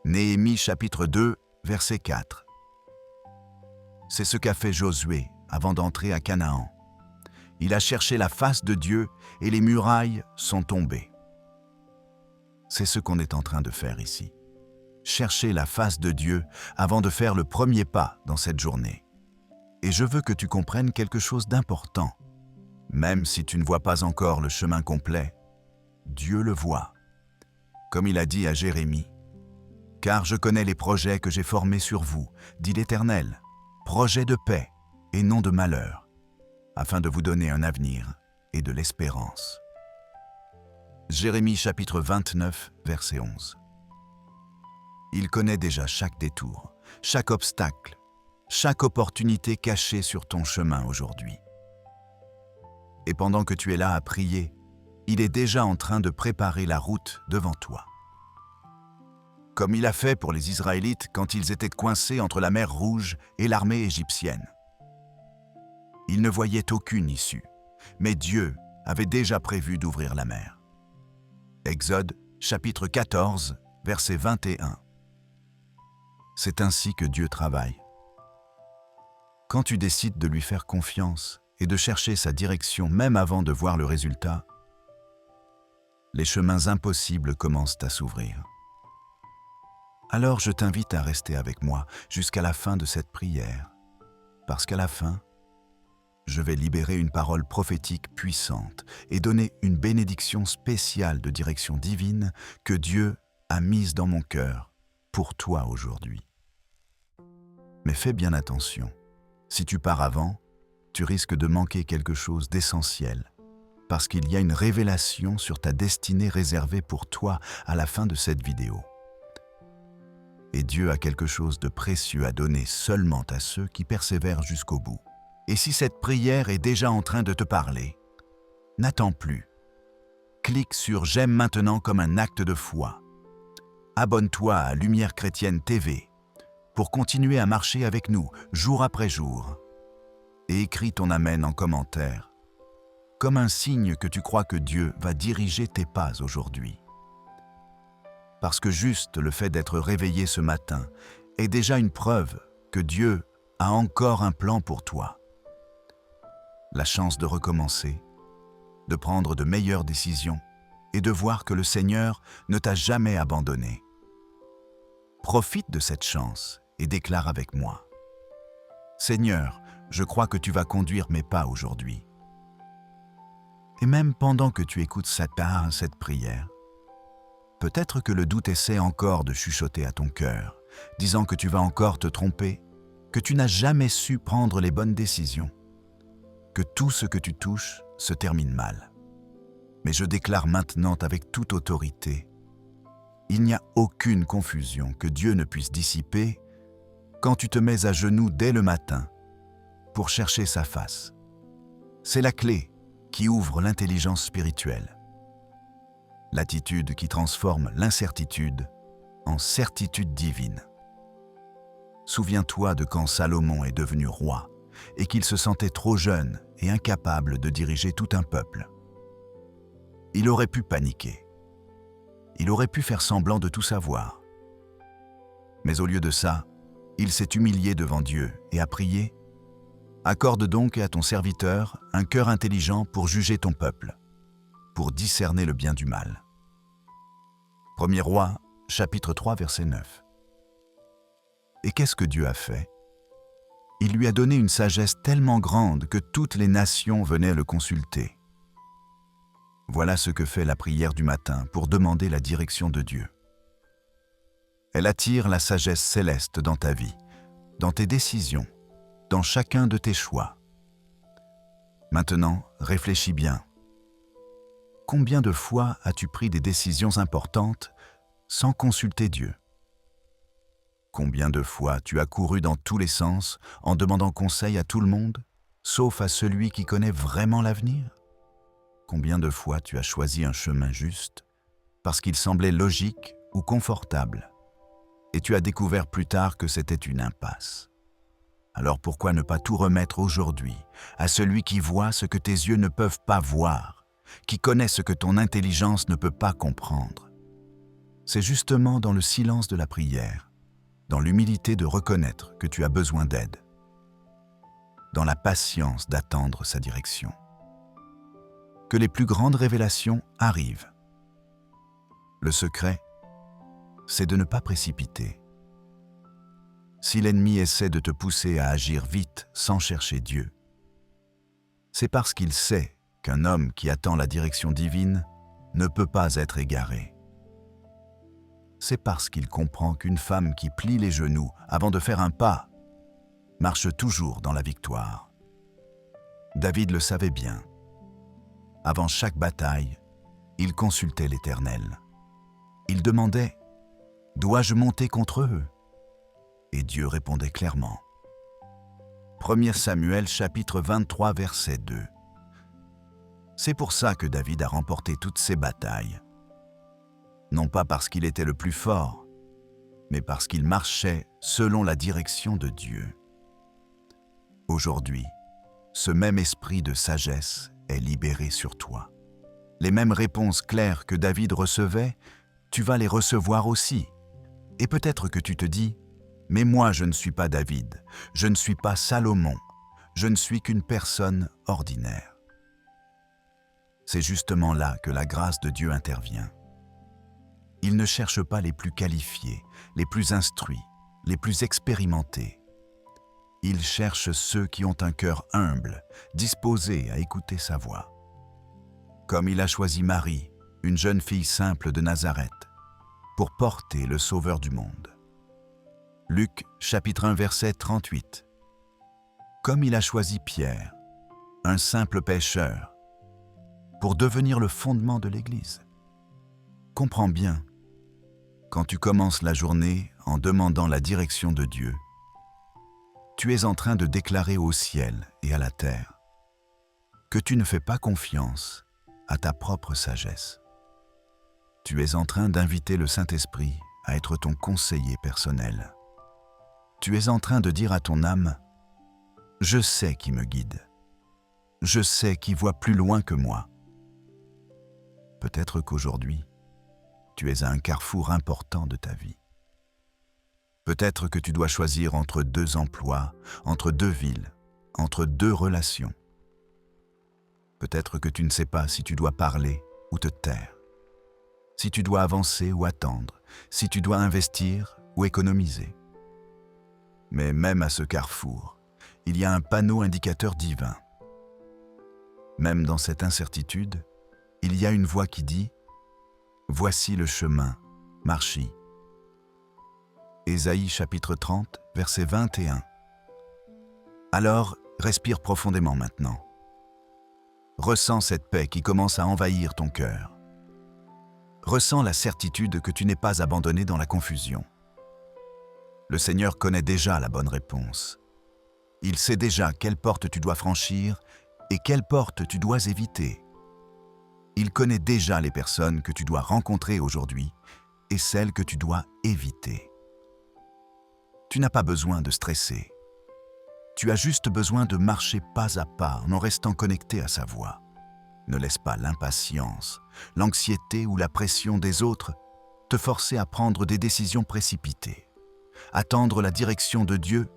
Néhémie chapitre 2, verset 4. C'est ce qu'a fait Josué avant d'entrer à Canaan. Il a cherché la face de Dieu et les murailles sont tombées. C'est ce qu'on est en train de faire ici. Chercher la face de Dieu avant de faire le premier pas dans cette journée. Et je veux que tu comprennes quelque chose d'important. Même si tu ne vois pas encore le chemin complet, Dieu le voit. Comme il a dit à Jérémie, « Car je connais les projets que j'ai formés sur vous, dit l'Éternel, projets de paix et non de malheur, afin de vous donner un avenir et de l'espérance. » Jérémie chapitre 29, verset 11. Il connaît déjà chaque détour, chaque obstacle, chaque opportunité cachée sur ton chemin aujourd'hui. Et pendant que tu es là à prier, il est déjà en train de préparer la route devant toi. Comme il a fait pour les Israélites quand ils étaient coincés entre la mer Rouge et l'armée égyptienne. Ils ne voyaient aucune issue, mais Dieu avait déjà prévu d'ouvrir la mer. Exode chapitre 14, verset 21. C'est ainsi que Dieu travaille. Quand tu décides de lui faire confiance et de chercher sa direction même avant de voir le résultat, les chemins impossibles commencent à s'ouvrir. Alors je t'invite à rester avec moi jusqu'à la fin de cette prière, parce qu'à la fin, je vais libérer une parole prophétique puissante et donner une bénédiction spéciale de direction divine que Dieu a mise dans mon cœur pour toi aujourd'hui. Mais fais bien attention. Si tu pars avant, tu risques de manquer quelque chose d'essentiel, parce qu'il y a une révélation sur ta destinée réservée pour toi à la fin de cette vidéo. Et Dieu a quelque chose de précieux à donner seulement à ceux qui persévèrent jusqu'au bout. Et si cette prière est déjà en train de te parler, n'attends plus. Clique sur « J'aime maintenant » comme un acte de foi. Abonne-toi à Lumière Chrétienne TV pour continuer à marcher avec nous jour après jour. Et écris ton Amen en commentaire, comme un signe que tu crois que Dieu va diriger tes pas aujourd'hui. Parce que juste le fait d'être réveillé ce matin est déjà une preuve que Dieu a encore un plan pour toi. La chance de recommencer, de prendre de meilleures décisions et de voir que le Seigneur ne t'a jamais abandonné. Profite de cette chance et déclare avec moi. Seigneur, je crois que tu vas conduire mes pas aujourd'hui. Et même pendant que tu écoutes cette prière, peut-être que le doute essaie encore de chuchoter à ton cœur, disant que tu vas encore te tromper, que tu n'as jamais su prendre les bonnes décisions, que tout ce que tu touches se termine mal. Mais je déclare maintenant avec toute autorité, il n'y a aucune confusion que Dieu ne puisse dissiper quand tu te mets à genoux dès le matin pour chercher sa face. C'est la clé qui ouvre l'intelligence spirituelle. L'attitude qui transforme l'incertitude en certitude divine. Souviens-toi de quand Salomon est devenu roi et qu'il se sentait trop jeune et incapable de diriger tout un peuple. Il aurait pu paniquer. Il aurait pu faire semblant de tout savoir. Mais au lieu de ça, il s'est humilié devant Dieu et a prié « Accorde donc à ton serviteur un cœur intelligent pour juger ton peuple, pour discerner le bien du mal. » 1er Roi, chapitre 3, verset 9. Et qu'est-ce que Dieu a fait? Il lui a donné une sagesse tellement grande que toutes les nations venaient le consulter. Voilà ce que fait la prière du matin pour demander la direction de Dieu. Elle attire la sagesse céleste dans ta vie, dans tes décisions, dans chacun de tes choix. Maintenant, réfléchis bien. Combien de fois as-tu pris des décisions importantes sans consulter Dieu? Combien de fois tu as couru dans tous les sens en demandant conseil à tout le monde, sauf à celui qui connaît vraiment l'avenir? Combien de fois tu as choisi un chemin juste parce qu'il semblait logique ou confortable et tu as découvert plus tard que c'était une impasse? Alors pourquoi ne pas tout remettre aujourd'hui à celui qui voit ce que tes yeux ne peuvent pas voir, qui connaît ce que ton intelligence ne peut pas comprendre? C'est justement dans le silence de la prière, dans l'humilité de reconnaître que tu as besoin d'aide, dans la patience d'attendre sa direction, que les plus grandes révélations arrivent. Le secret, c'est de ne pas précipiter. Si l'ennemi essaie de te pousser à agir vite sans chercher Dieu, c'est parce qu'il sait qu'un homme qui attend la direction divine ne peut pas être égaré. C'est parce qu'il comprend qu'une femme qui plie les genoux avant de faire un pas marche toujours dans la victoire. David le savait bien. Avant chaque bataille, il consultait l'Éternel. Il demandait « Dois-je monter contre eux ?» Et Dieu répondait clairement. 1 Samuel chapitre 23 verset 2. C'est pour ça que David a remporté toutes ses batailles. Non pas parce qu'il était le plus fort, mais parce qu'il marchait selon la direction de Dieu. Aujourd'hui, ce même esprit de sagesse est libéré sur toi. Les mêmes réponses claires que David recevait, tu vas les recevoir aussi. Et peut-être que tu te dis « Mais moi, je ne suis pas David, je ne suis pas Salomon, je ne suis qu'une personne ordinaire. » C'est justement là que la grâce de Dieu intervient. Il ne cherche pas les plus qualifiés, les plus instruits, les plus expérimentés. Il cherche ceux qui ont un cœur humble, disposés à écouter sa voix. Comme il a choisi Marie, une jeune fille simple de Nazareth, pour porter le Sauveur du monde. Luc chapitre 1 verset 38. Comme il a choisi Pierre, un simple pêcheur, pour devenir le fondement de l'Église. Comprends bien, quand tu commences la journée en demandant la direction de Dieu, tu es en train de déclarer au ciel et à la terre que tu ne fais pas confiance à ta propre sagesse. Tu es en train d'inviter le Saint-Esprit à être ton conseiller personnel. Tu es en train de dire à ton âme « Je sais qui me guide. Je sais qui voit plus loin que moi. » Peut-être qu'aujourd'hui, tu es à un carrefour important de ta vie. Peut-être que tu dois choisir entre 2 emplois, entre 2 villes, entre 2 relations. Peut-être que tu ne sais pas si tu dois parler ou te taire, si tu dois avancer ou attendre, si tu dois investir ou économiser. Mais même à ce carrefour, il y a un panneau indicateur divin. Même dans cette incertitude, il y a une voix qui dit « Voici le chemin, marche-y ». Ésaïe chapitre 30, verset 21. Alors, respire profondément maintenant. Ressens cette paix qui commence à envahir ton cœur. Ressens la certitude que tu n'es pas abandonné dans la confusion. Le Seigneur connaît déjà la bonne réponse. Il sait déjà quelle porte tu dois franchir et quelle porte tu dois éviter. Il connaît déjà les personnes que tu dois rencontrer aujourd'hui et celles que tu dois éviter. Tu n'as pas besoin de stresser. Tu as juste besoin de marcher pas à pas en restant connecté à sa voix. Ne laisse pas l'impatience, l'anxiété ou la pression des autres te forcer à prendre des décisions précipitées. Attendre la direction de Dieu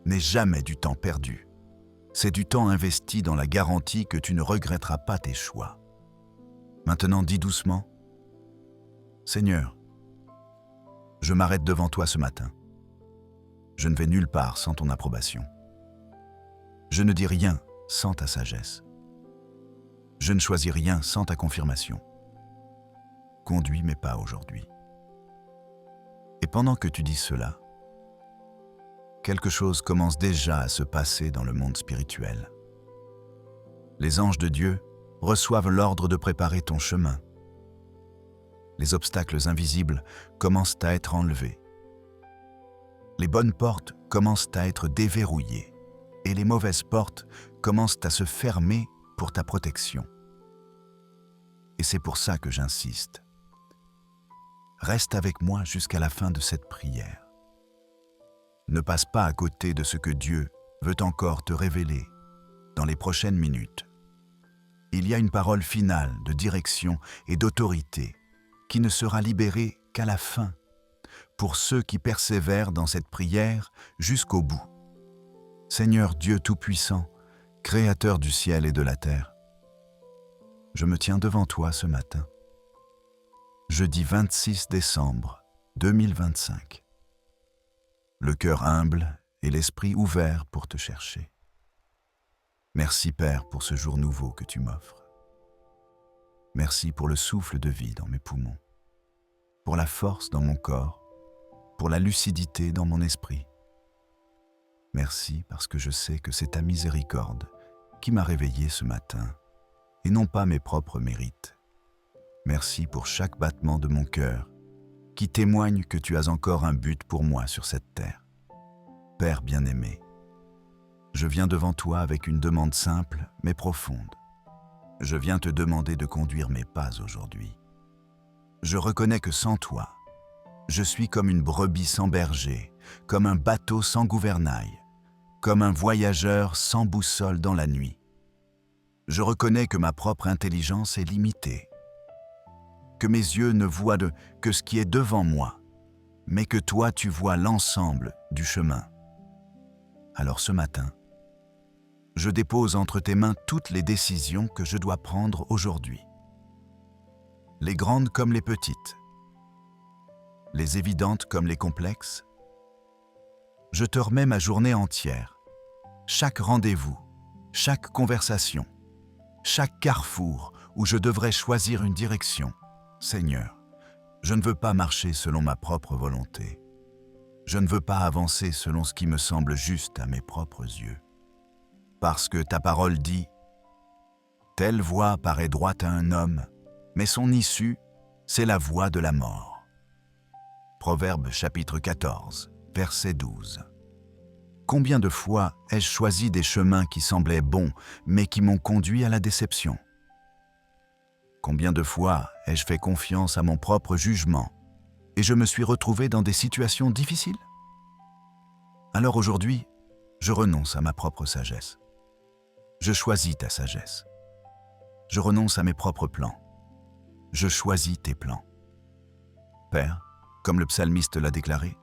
n'est jamais du temps perdu. C'est du temps investi dans la garantie que tu ne regretteras pas tes choix. Maintenant, dis doucement « Seigneur, je m'arrête devant toi ce matin. Je ne vais nulle part sans ton approbation. Je ne dis rien sans ta sagesse. Je ne choisis rien sans ta confirmation. Conduis mes pas aujourd'hui. » Et pendant que tu dis cela, quelque chose commence déjà à se passer dans le monde spirituel. Les anges de Dieu reçoivent l'ordre de préparer ton chemin. Les obstacles invisibles commencent à être enlevés. Les bonnes portes commencent à être déverrouillées et les mauvaises portes commencent à se fermer pour ta protection. Et c'est pour ça que j'insiste. Reste avec moi jusqu'à la fin de cette prière. Ne passe pas à côté de ce que Dieu veut encore te révéler dans les prochaines minutes. Il y a une parole finale de direction et d'autorité qui ne sera libérée qu'à la fin pour ceux qui persévèrent dans cette prière jusqu'au bout. Seigneur Dieu Tout-Puissant, Créateur du ciel et de la terre, je me tiens devant toi ce matin, jeudi 26 décembre 2025, le cœur humble et l'esprit ouvert pour te chercher. Merci Père pour ce jour nouveau que tu m'offres. Merci pour le souffle de vie dans mes poumons, pour la force dans mon corps, pour la lucidité dans mon esprit. Merci parce que je sais que c'est ta miséricorde qui m'a réveillé ce matin, et non pas mes propres mérites. Merci pour chaque battement de mon cœur qui témoigne que tu as encore un but pour moi sur cette terre. Père bien-aimé, je viens devant toi avec une demande simple mais profonde. Je viens te demander de conduire mes pas aujourd'hui. Je reconnais que sans toi, je suis comme une brebis sans berger, comme un bateau sans gouvernail, comme un voyageur sans boussole dans la nuit. Je reconnais que ma propre intelligence est limitée, que mes yeux ne voient que ce qui est devant moi, mais que toi tu vois l'ensemble du chemin. Alors ce matin, je dépose entre tes mains toutes les décisions que je dois prendre aujourd'hui. Les grandes comme les petites, les évidentes comme les complexes. Je te remets ma journée entière, chaque rendez-vous, chaque conversation, chaque carrefour où je devrais choisir une direction. Seigneur, je ne veux pas marcher selon ma propre volonté. Je ne veux pas avancer selon ce qui me semble juste à mes propres yeux. Parce que ta parole dit « Telle voie paraît droite à un homme, mais son issue, c'est la voie de la mort. » Proverbe chapitre 14, verset 12. Combien de fois ai-je choisi des chemins qui semblaient bons, mais qui m'ont conduit à la déception? Combien de fois ai-je fait confiance à mon propre jugement et je me suis retrouvé dans des situations difficiles? Alors aujourd'hui, je renonce à ma propre sagesse. Je choisis ta sagesse. Je renonce à mes propres plans. Je choisis tes plans. Père, comme le psalmiste l'a déclaré,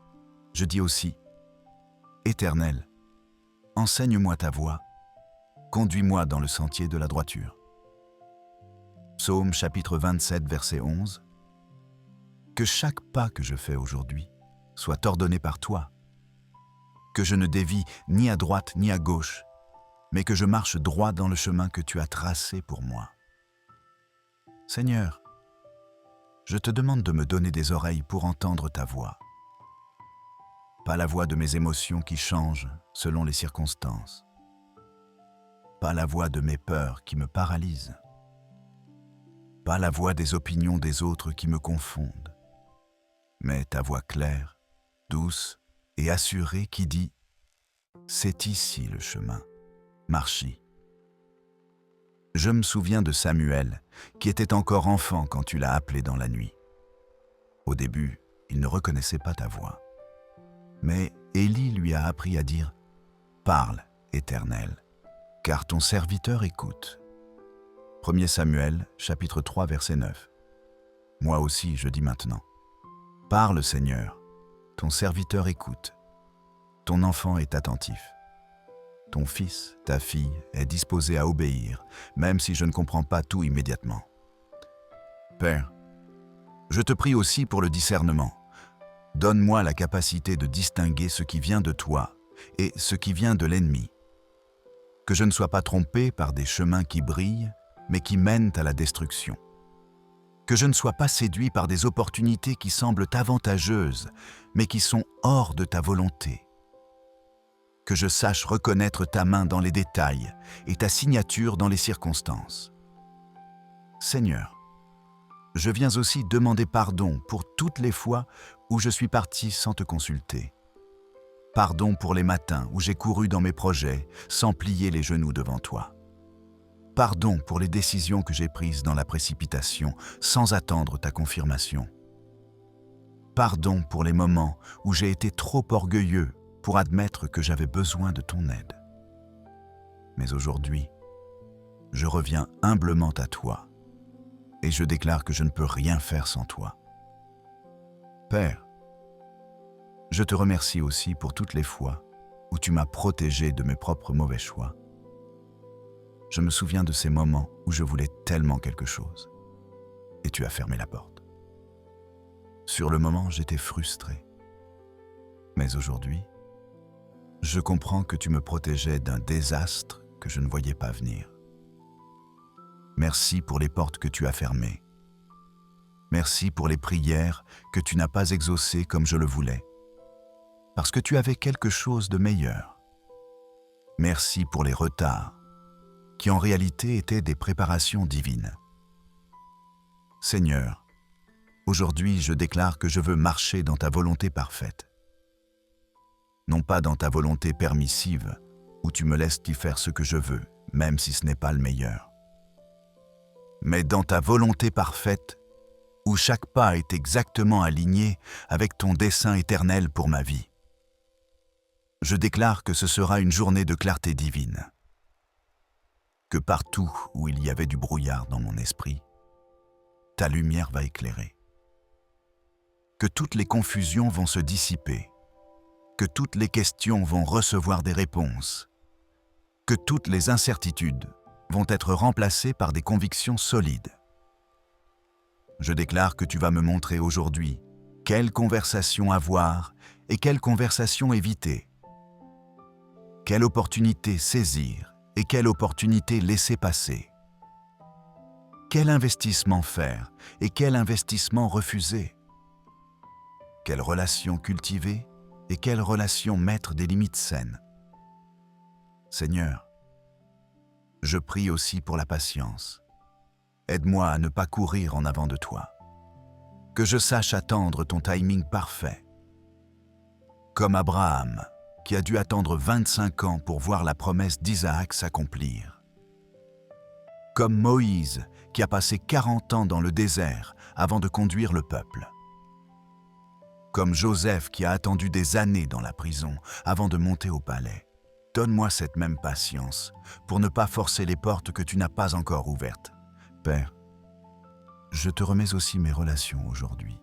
je dis aussi « Éternel, enseigne-moi ta voie, conduis-moi dans le sentier de la droiture. » Psaume chapitre 27, verset 11. Que chaque pas que je fais aujourd'hui soit ordonné par toi, que je ne dévie ni à droite ni à gauche, mais que je marche droit dans le chemin que tu as tracé pour moi. Seigneur, je te demande de me donner des oreilles pour entendre ta voix. Pas la voix de mes émotions qui changent selon les circonstances. Pas la voix de mes peurs qui me paralysent. Pas la voix des opinions des autres qui me confondent. Mais ta voix claire, douce et assurée qui dit « C'est ici le chemin, marche-y ». Je me souviens de Samuel, qui était encore enfant quand tu l'as appelé dans la nuit. Au début, il ne reconnaissait pas ta voix. Mais Élie lui a appris à dire « Parle, Éternel, car ton serviteur écoute ». 1 Samuel, chapitre 3, verset 9. Moi aussi, je dis maintenant « Parle, Seigneur, ton serviteur écoute, ton enfant est attentif. Ton fils, ta fille, est disposé à obéir, même si je ne comprends pas tout immédiatement. Père, je te prie aussi pour le discernement. Donne-moi la capacité de distinguer ce qui vient de toi et ce qui vient de l'ennemi. Que je ne sois pas trompé par des chemins qui brillent, mais qui mènent à la destruction. Que je ne sois pas séduit par des opportunités qui semblent avantageuses, mais qui sont hors de ta volonté. Que je sache reconnaître ta main dans les détails et ta signature dans les circonstances. Seigneur, je viens aussi demander pardon pour toutes les fois où je suis parti sans te consulter. Pardon pour les matins où j'ai couru dans mes projets sans plier les genoux devant toi. Pardon pour les décisions que j'ai prises dans la précipitation sans attendre ta confirmation. Pardon pour les moments où j'ai été trop orgueilleux pour admettre que j'avais besoin de ton aide. Mais aujourd'hui, je reviens humblement à toi et je déclare que je ne peux rien faire sans toi. Père, je te remercie aussi pour toutes les fois où tu m'as protégé de mes propres mauvais choix. Je me souviens de ces moments où je voulais tellement quelque chose et tu as fermé la porte. Sur le moment, j'étais frustré. Mais aujourd'hui, je comprends que tu me protégeais d'un désastre que je ne voyais pas venir. Merci pour les portes que tu as fermées. Merci pour les prières que tu n'as pas exaucées comme je le voulais, parce que tu avais quelque chose de meilleur. Merci pour les retards, qui en réalité étaient des préparations divines. Seigneur, aujourd'hui je déclare que je veux marcher dans ta volonté parfaite. Non pas dans ta volonté permissive, où tu me laisses y faire ce que je veux, même si ce n'est pas le meilleur. Mais dans ta volonté parfaite, où chaque pas est exactement aligné avec ton dessein éternel pour ma vie. Je déclare que ce sera une journée de clarté divine. Que partout où il y avait du brouillard dans mon esprit, ta lumière va éclairer. Que toutes les confusions vont se dissiper. Que toutes les questions vont recevoir des réponses. Que toutes les incertitudes vont être remplacées par des convictions solides. Je déclare que tu vas me montrer aujourd'hui quelle conversation avoir et quelle conversation éviter. Quelle opportunité saisir et quelle opportunité laisser passer. Quel investissement faire et quel investissement refuser. Quelle relation cultiver et quelle relation mettre des limites saines. Seigneur, je prie aussi pour la patience. Aide-moi à ne pas courir en avant de toi. Que je sache attendre ton timing parfait. Comme Abraham, qui a dû attendre 25 ans pour voir la promesse d'Isaac s'accomplir. Comme Moïse, qui a passé 40 ans dans le désert avant de conduire le peuple. Comme Joseph, qui a attendu des années dans la prison avant de monter au palais. Donne-moi cette même patience pour ne pas forcer les portes que tu n'as pas encore ouvertes. Père, je te remets aussi mes relations aujourd'hui.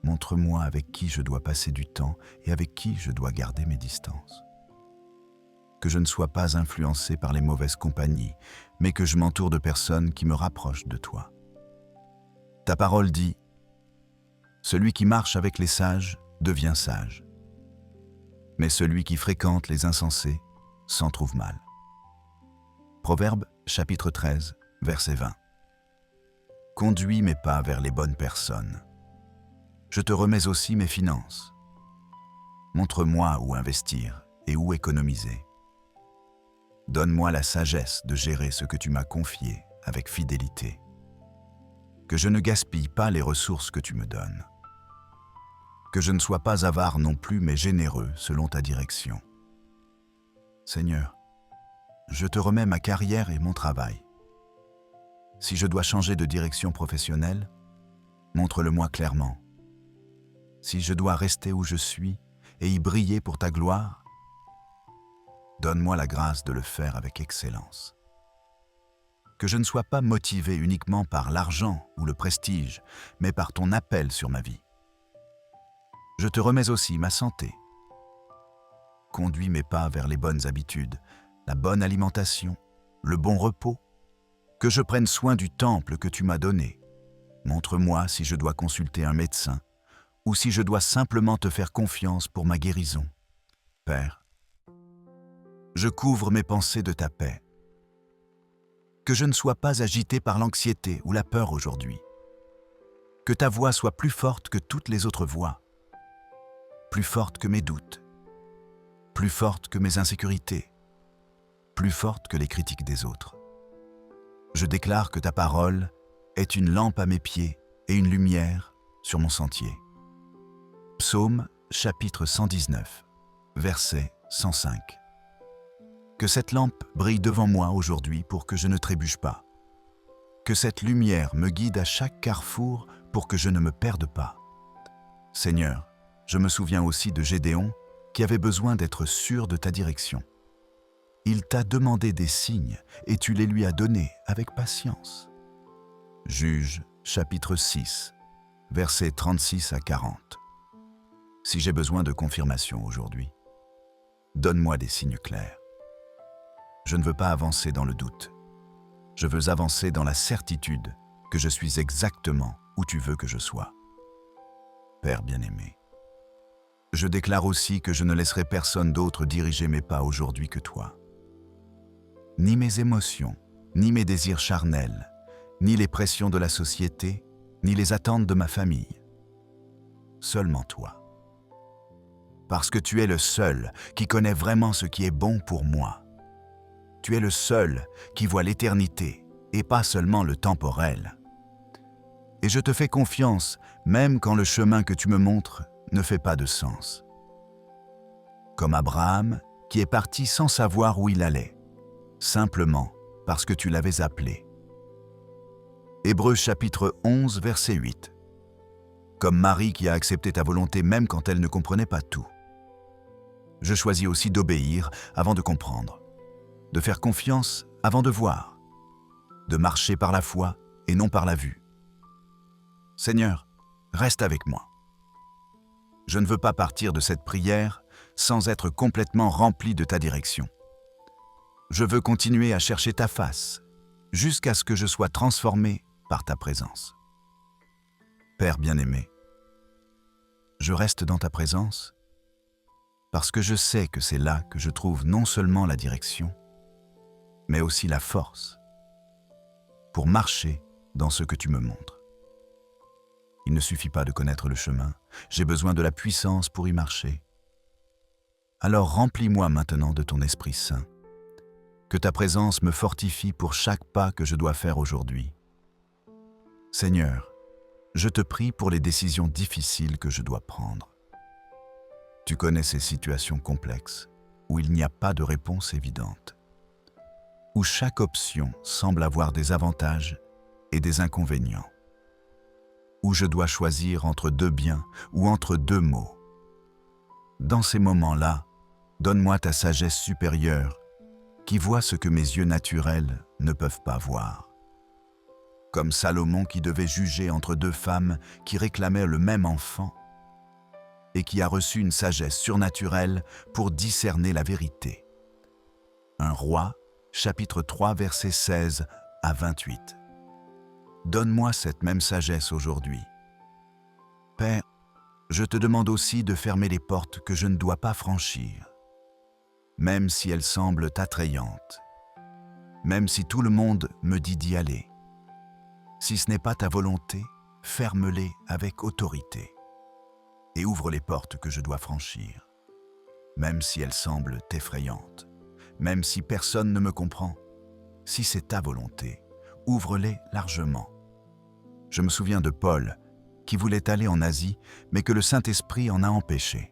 Montre-moi avec qui je dois passer du temps et avec qui je dois garder mes distances. Que je ne sois pas influencé par les mauvaises compagnies, mais que je m'entoure de personnes qui me rapprochent de toi. Ta parole dit « Celui qui marche avec les sages devient sage, mais celui qui fréquente les insensés s'en trouve mal. » Proverbe chapitre 13, verset 20. Conduis mes pas vers les bonnes personnes. Je te remets aussi mes finances. Montre-moi où investir et où économiser. Donne-moi la sagesse de gérer ce que tu m'as confié avec fidélité. Que je ne gaspille pas les ressources que tu me donnes. Que je ne sois pas avare non plus, mais généreux selon ta direction. Seigneur, je te remets ma carrière et mon travail. Si je dois changer de direction professionnelle, montre-le-moi clairement. Si je dois rester où je suis et y briller pour ta gloire, donne-moi la grâce de le faire avec excellence. Que je ne sois pas motivé uniquement par l'argent ou le prestige, mais par ton appel sur ma vie. Je te remets aussi ma santé. Conduis mes pas vers les bonnes habitudes, la bonne alimentation, le bon repos. Que je prenne soin du temple que tu m'as donné. Montre-moi si je dois consulter un médecin ou si je dois simplement te faire confiance pour ma guérison. Père, je couvre mes pensées de ta paix. Que je ne sois pas agité par l'anxiété ou la peur aujourd'hui. Que ta voix soit plus forte que toutes les autres voix. Plus forte que mes doutes. Plus forte que mes insécurités. Plus forte que les critiques des autres. Je déclare que ta parole est une lampe à mes pieds et une lumière sur mon sentier. Psaume chapitre 119, verset 105. Que cette lampe brille devant moi aujourd'hui pour que je ne trébuche pas. Que cette lumière me guide à chaque carrefour pour que je ne me perde pas. Seigneur, je me souviens aussi de Gédéon qui avait besoin d'être sûr de ta direction. Il t'a demandé des signes et tu les lui as donnés avec patience. Juges chapitre 6, versets 36 à 40. Si j'ai besoin de confirmation aujourd'hui, donne-moi des signes clairs. Je ne veux pas avancer dans le doute. Je veux avancer dans la certitude que je suis exactement où tu veux que je sois. Père bien-aimé, je déclare aussi que je ne laisserai personne d'autre diriger mes pas aujourd'hui que toi. Ni mes émotions, ni mes désirs charnels, ni les pressions de la société, ni les attentes de ma famille. Seulement toi. Parce que tu es le seul qui connaît vraiment ce qui est bon pour moi. Tu es le seul qui voit l'éternité et pas seulement le temporel. Et je te fais confiance, même quand le chemin que tu me montres ne fait pas de sens. Comme Abraham, qui est parti sans savoir où il allait, simplement parce que tu l'avais appelé. Hébreux chapitre 11, verset 8. Comme Marie qui a accepté ta volonté même quand elle ne comprenait pas tout. Je choisis aussi d'obéir avant de comprendre, de faire confiance avant de voir, de marcher par la foi et non par la vue. Seigneur, reste avec moi. Je ne veux pas partir de cette prière sans être complètement rempli de ta direction. Je veux continuer à chercher ta face, jusqu'à ce que je sois transformé par ta présence. Père bien-aimé, je reste dans ta présence parce que je sais que c'est là que je trouve non seulement la direction, mais aussi la force pour marcher dans ce que tu me montres. Il ne suffit pas de connaître le chemin, j'ai besoin de la puissance pour y marcher. Alors remplis-moi maintenant de ton Esprit Saint, que ta présence me fortifie pour chaque pas que je dois faire aujourd'hui. Seigneur, je te prie pour les décisions difficiles que je dois prendre. Tu connais ces situations complexes, où il n'y a pas de réponse évidente, où chaque option semble avoir des avantages et des inconvénients, où je dois choisir entre deux biens ou entre deux maux. Dans ces moments-là, donne-moi ta sagesse supérieure qui voit ce que mes yeux naturels ne peuvent pas voir. Comme Salomon qui devait juger entre deux femmes qui réclamaient le même enfant et qui a reçu une sagesse surnaturelle pour discerner la vérité. 1 Roi, chapitre 3, versets 16 à 28. Donne-moi cette même sagesse aujourd'hui. Père, je te demande aussi de fermer les portes que je ne dois pas franchir, même si elles semblent attrayantes, même si tout le monde me dit d'y aller. Si ce n'est pas ta volonté, ferme-les avec autorité et ouvre les portes que je dois franchir, même si elles semblent effrayantes, même si personne ne me comprend. Si c'est ta volonté, ouvre-les largement. Je me souviens de Paul, qui voulait aller en Asie, mais que le Saint-Esprit en a empêché.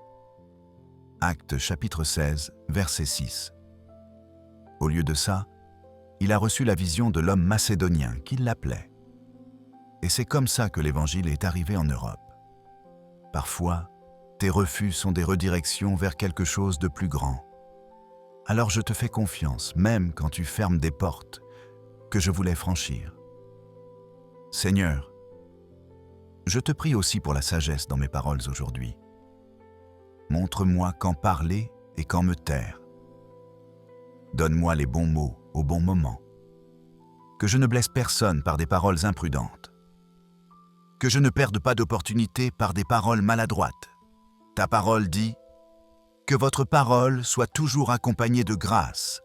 Actes chapitre 16, verset 6. Au lieu de ça, il a reçu la vision de l'homme macédonien qui l'appelait. Et c'est comme ça que l'Évangile est arrivé en Europe. Parfois, tes refus sont des redirections vers quelque chose de plus grand. Alors je te fais confiance, même quand tu fermes des portes que je voulais franchir. Seigneur, je te prie aussi pour la sagesse dans mes paroles aujourd'hui. Montre-moi quand parler et quand me taire. Donne-moi les bons mots au bon moment. Que je ne blesse personne par des paroles imprudentes. Que je ne perde pas d'opportunité par des paroles maladroites. Ta parole dit « Que votre parole soit toujours accompagnée de grâce,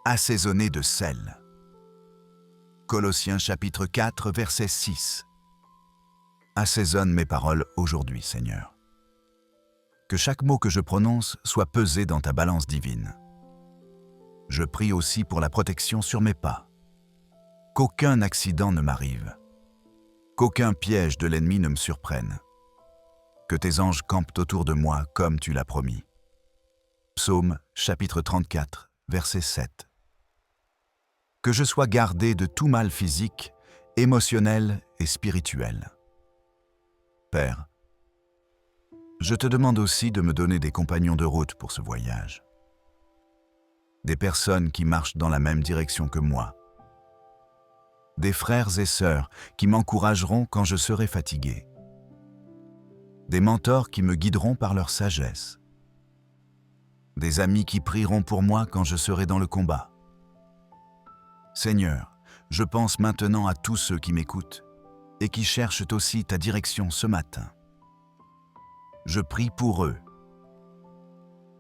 assaisonnée de sel. » Colossiens chapitre 4, verset 6. Assaisonne mes paroles aujourd'hui, Seigneur. Que chaque mot que je prononce soit pesé dans ta balance divine. Je prie aussi pour la protection sur mes pas. Qu'aucun accident ne m'arrive. Qu'aucun piège de l'ennemi ne me surprenne. Que tes anges campent autour de moi comme tu l'as promis. Psaume chapitre 34, verset 7. Que je sois gardé de tout mal physique, émotionnel et spirituel. Père, je te demande aussi de me donner des compagnons de route pour ce voyage. Des personnes qui marchent dans la même direction que moi. Des frères et sœurs qui m'encourageront quand je serai fatigué. Des mentors qui me guideront par leur sagesse. Des amis qui prieront pour moi quand je serai dans le combat. Seigneur, je pense maintenant à tous ceux qui m'écoutent et qui cherchent aussi ta direction ce matin. Je prie pour eux.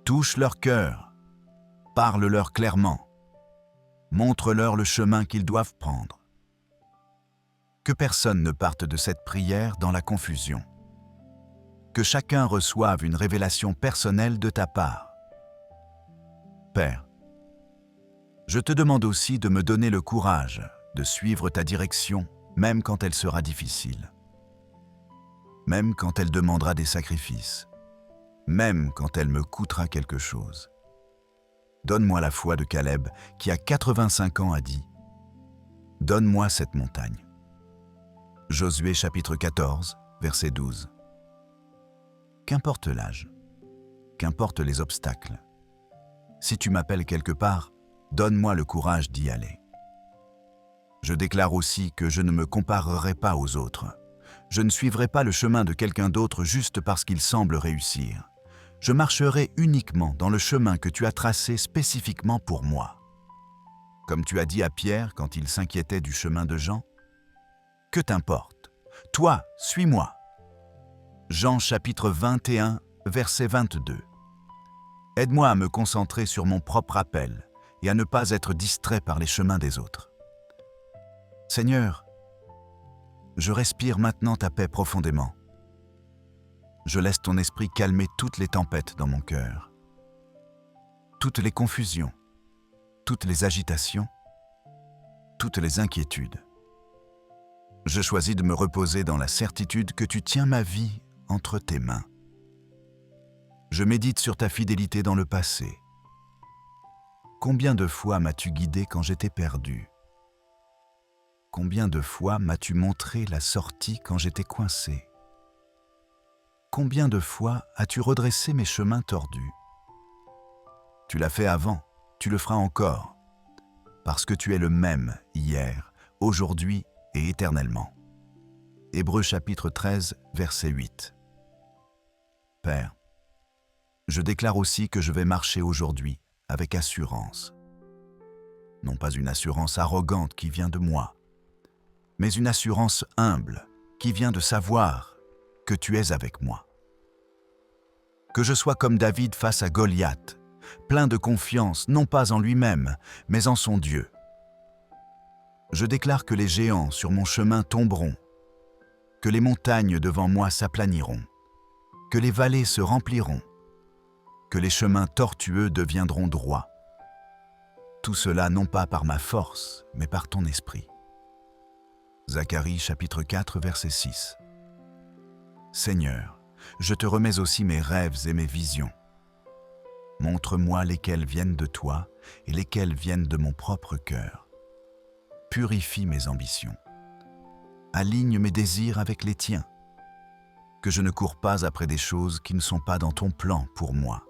Touche leur cœur, parle-leur clairement, montre-leur le chemin qu'ils doivent prendre. Que personne ne parte de cette prière dans la confusion. Que chacun reçoive une révélation personnelle de ta part. Père, je te demande aussi de me donner le courage de suivre ta direction, même quand elle sera difficile. même quand elle demandera des sacrifices, même quand elle me coûtera quelque chose. Donne-moi la foi de Caleb qui à 85 ans a dit « Donne-moi cette montagne ». Josué chapitre 14, verset 12. Qu'importe l'âge, qu'importe les obstacles, si tu m'appelles quelque part, donne-moi le courage d'y aller. Je déclare aussi que je ne me comparerai pas aux autres. Je ne suivrai pas le chemin de quelqu'un d'autre juste parce qu'il semble réussir. Je marcherai uniquement dans le chemin que tu as tracé spécifiquement pour moi. Comme tu as dit à Pierre quand il s'inquiétait du chemin de Jean, « Que t'importe, toi, suis-moi ». Jean chapitre 21, verset 22. Aide-moi à me concentrer sur mon propre appel et à ne pas être distrait par les chemins des autres. Seigneur, je respire maintenant ta paix profondément. Je laisse ton esprit calmer toutes les tempêtes dans mon cœur, toutes les confusions, toutes les agitations, toutes les inquiétudes. Je choisis de me reposer dans la certitude que tu tiens ma vie entre tes mains. Je médite sur ta fidélité dans le passé. Combien de fois m'as-tu guidé quand j'étais perdu? Combien de fois m'as-tu montré la sortie quand j'étais coincé? Combien de fois as-tu redressé mes chemins tordus? Tu l'as fait avant, tu le feras encore, parce que tu es le même hier, aujourd'hui et éternellement. Hébreux chapitre 13, verset 8. Père, je déclare aussi que je vais marcher aujourd'hui avec assurance. Non pas une assurance arrogante qui vient de moi, mais une assurance humble qui vient de savoir que tu es avec moi. Que je sois comme David face à Goliath, plein de confiance non pas en lui-même, mais en son Dieu. Je déclare que les géants sur mon chemin tomberont, que les montagnes devant moi s'aplaniront, que les vallées se rempliront, que les chemins tortueux deviendront droits. Tout cela non pas par ma force, mais par ton esprit. Zacharie chapitre 4, verset 6. Seigneur, je te remets aussi mes rêves et mes visions. Montre-moi lesquels viennent de toi et lesquels viennent de mon propre cœur. Purifie mes ambitions. Aligne mes désirs avec les tiens. Que je ne cours pas après des choses qui ne sont pas dans ton plan pour moi.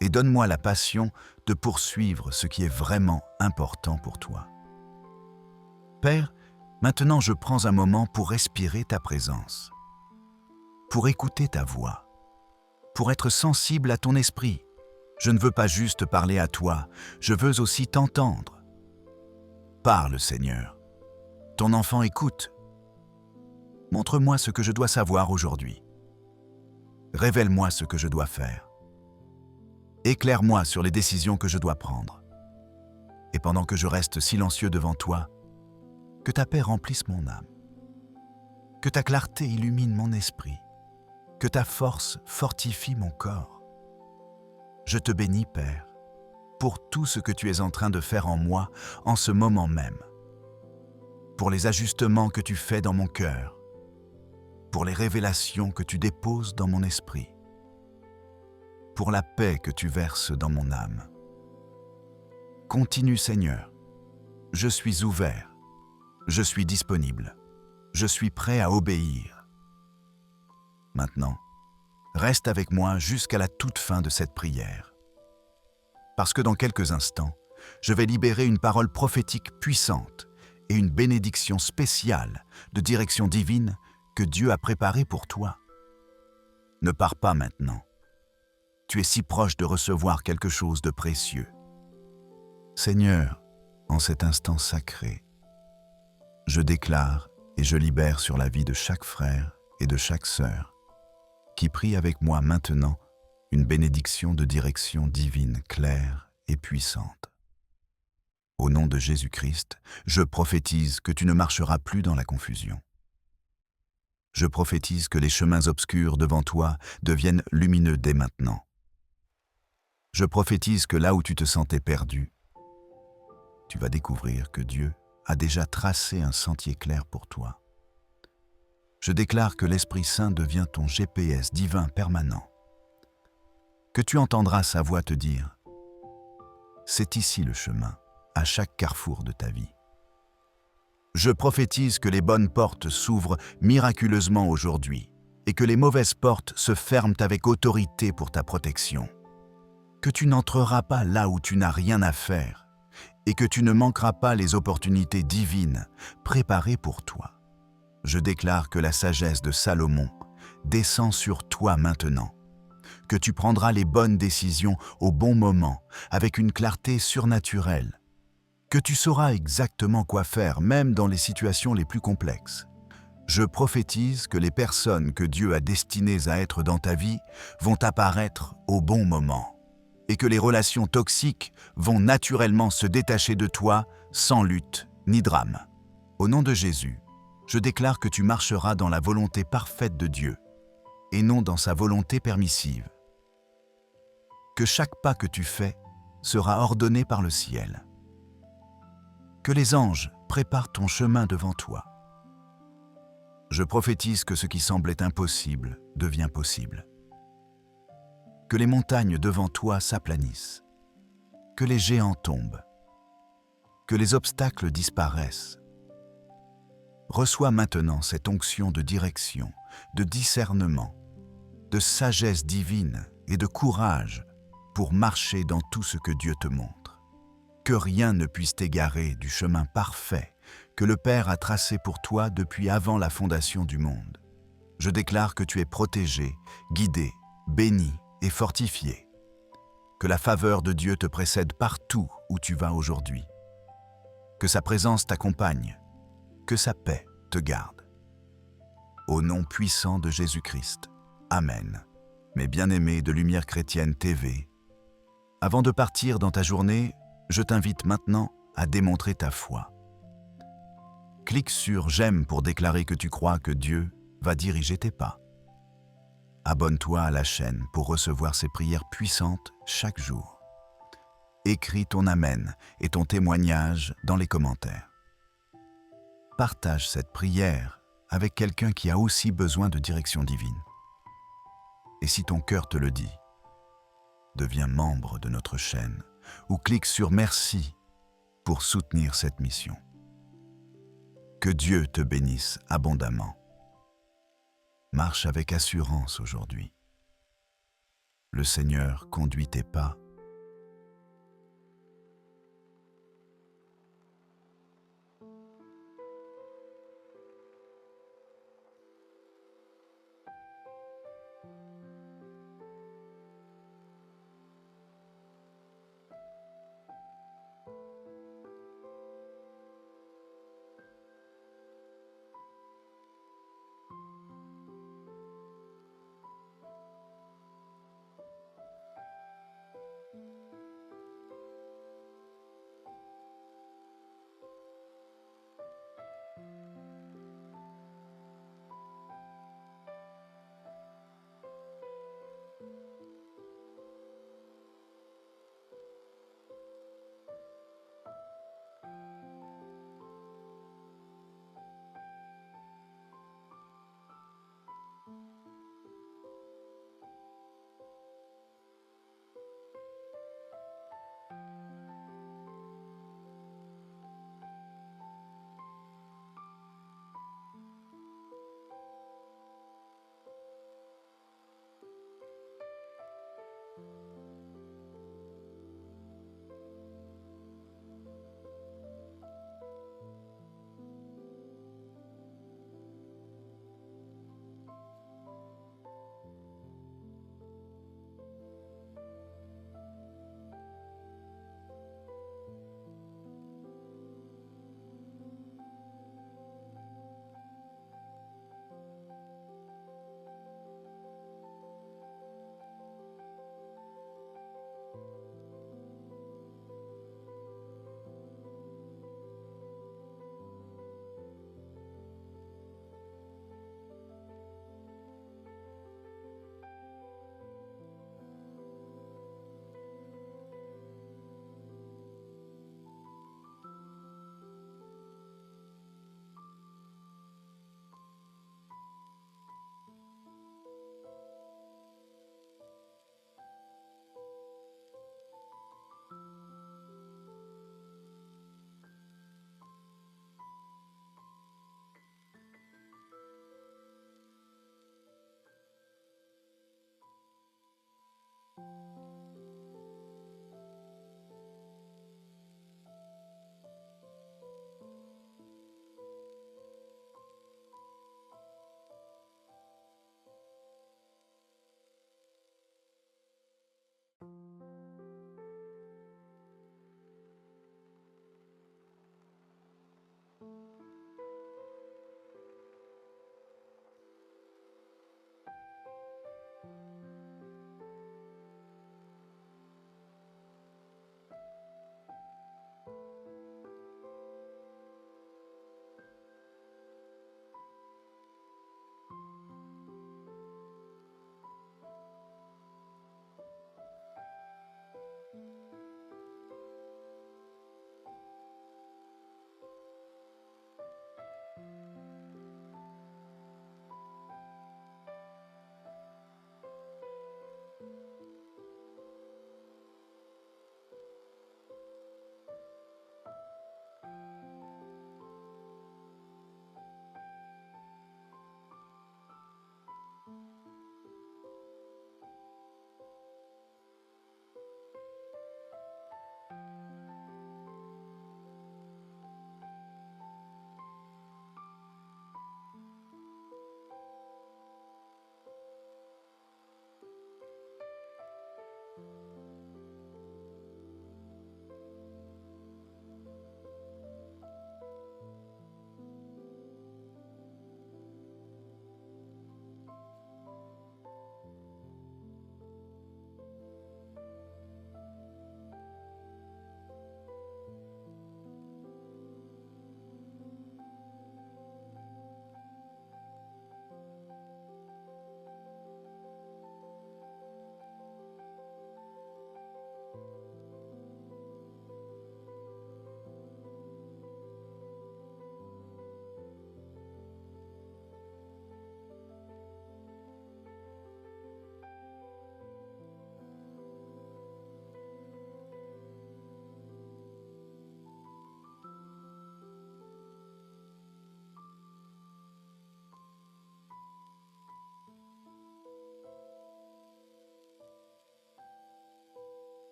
Et donne-moi la passion de poursuivre ce qui est vraiment important pour toi. Père, maintenant je prends un moment pour respirer ta présence, pour écouter ta voix, pour être sensible à ton esprit. Je ne veux pas juste parler à toi, je veux aussi t'entendre. Parle, Seigneur. Ton enfant écoute. Montre-moi ce que je dois savoir aujourd'hui. Révèle-moi ce que je dois faire. Éclaire-moi sur les décisions que je dois prendre. Et pendant que je reste silencieux devant toi, que ta paix remplisse mon âme. Que ta clarté illumine mon esprit. Que ta force fortifie mon corps. Je te bénis, Père, pour tout ce que tu es en train de faire en moi en ce moment même. Pour les ajustements que tu fais dans mon cœur. Pour les révélations que tu déposes dans mon esprit. Pour la paix que tu verses dans mon âme. Continue, Seigneur. Je suis ouvert. Je suis disponible. Je suis prêt à obéir. Maintenant, reste avec moi jusqu'à la toute fin de cette prière. Parce que dans quelques instants, je vais libérer une parole prophétique puissante et une bénédiction spéciale de direction divine que Dieu a préparée pour toi. Ne pars pas maintenant. Tu es si proche de recevoir quelque chose de précieux. Seigneur, en cet instant sacré, je déclare et je libère sur la vie de chaque frère et de chaque sœur qui prie avec moi maintenant une bénédiction de direction divine claire et puissante. Au nom de Jésus-Christ, je prophétise que tu ne marcheras plus dans la confusion. Je prophétise que les chemins obscurs devant toi deviennent lumineux dès maintenant. Je prophétise que là où tu te sentais perdu, tu vas découvrir que Dieu a déjà tracé un sentier clair pour toi. je déclare que l'Esprit Saint devient ton GPS divin permanent, que tu entendras sa voix te dire « C'est ici le chemin, à chaque carrefour de ta vie ». Je prophétise que les bonnes portes s'ouvrent miraculeusement aujourd'hui et que les mauvaises portes se ferment avec autorité pour ta protection. Que tu n'entreras pas là où tu n'as rien à faire et que tu ne manqueras pas les opportunités divines préparées pour toi. Je déclare que la sagesse de Salomon descend sur toi maintenant, que tu prendras les bonnes décisions au bon moment avec une clarté surnaturelle, que tu sauras exactement quoi faire même dans les situations les plus complexes. Je prophétise que les personnes que Dieu a destinées à être dans ta vie vont apparaître au bon moment et que les relations toxiques vont naturellement se détacher de toi sans lutte ni drame. Au nom de Jésus, je déclare que tu marcheras dans la volonté parfaite de Dieu et non dans sa volonté permissive. Que chaque pas que tu fais sera ordonné par le ciel. Que les anges préparent ton chemin devant toi. Je prophétise que ce qui semblait impossible devient possible. Que les montagnes devant toi s'aplanissent. Que les géants tombent. Que les obstacles disparaissent. Reçois maintenant cette onction de direction, de discernement, de sagesse divine et de courage pour marcher dans tout ce que Dieu te montre. Que rien ne puisse t'égarer du chemin parfait que le Père a tracé pour toi depuis avant la fondation du monde. Je déclare que tu es protégé, guidé, béni et fortifié. Que la faveur de Dieu te précède partout où tu vas aujourd'hui. Que sa présence t'accompagne. Que sa paix te garde. Au nom puissant de Jésus-Christ. Amen. Mes bien-aimés de Lumière Chrétienne TV, avant de partir dans ta journée, je t'invite maintenant à démontrer ta foi. Clique sur « J'aime » pour déclarer que tu crois que Dieu va diriger tes pas. Abonne-toi à la chaîne pour recevoir ces prières puissantes chaque jour. Écris ton Amen et ton témoignage dans les commentaires. Partage cette prière avec quelqu'un qui a aussi besoin de direction divine. Et si ton cœur te le dit, deviens membre de notre chaîne ou clique sur « Merci » pour soutenir cette mission. Que Dieu te bénisse abondamment. Marche avec assurance aujourd'hui. Le Seigneur conduit tes pas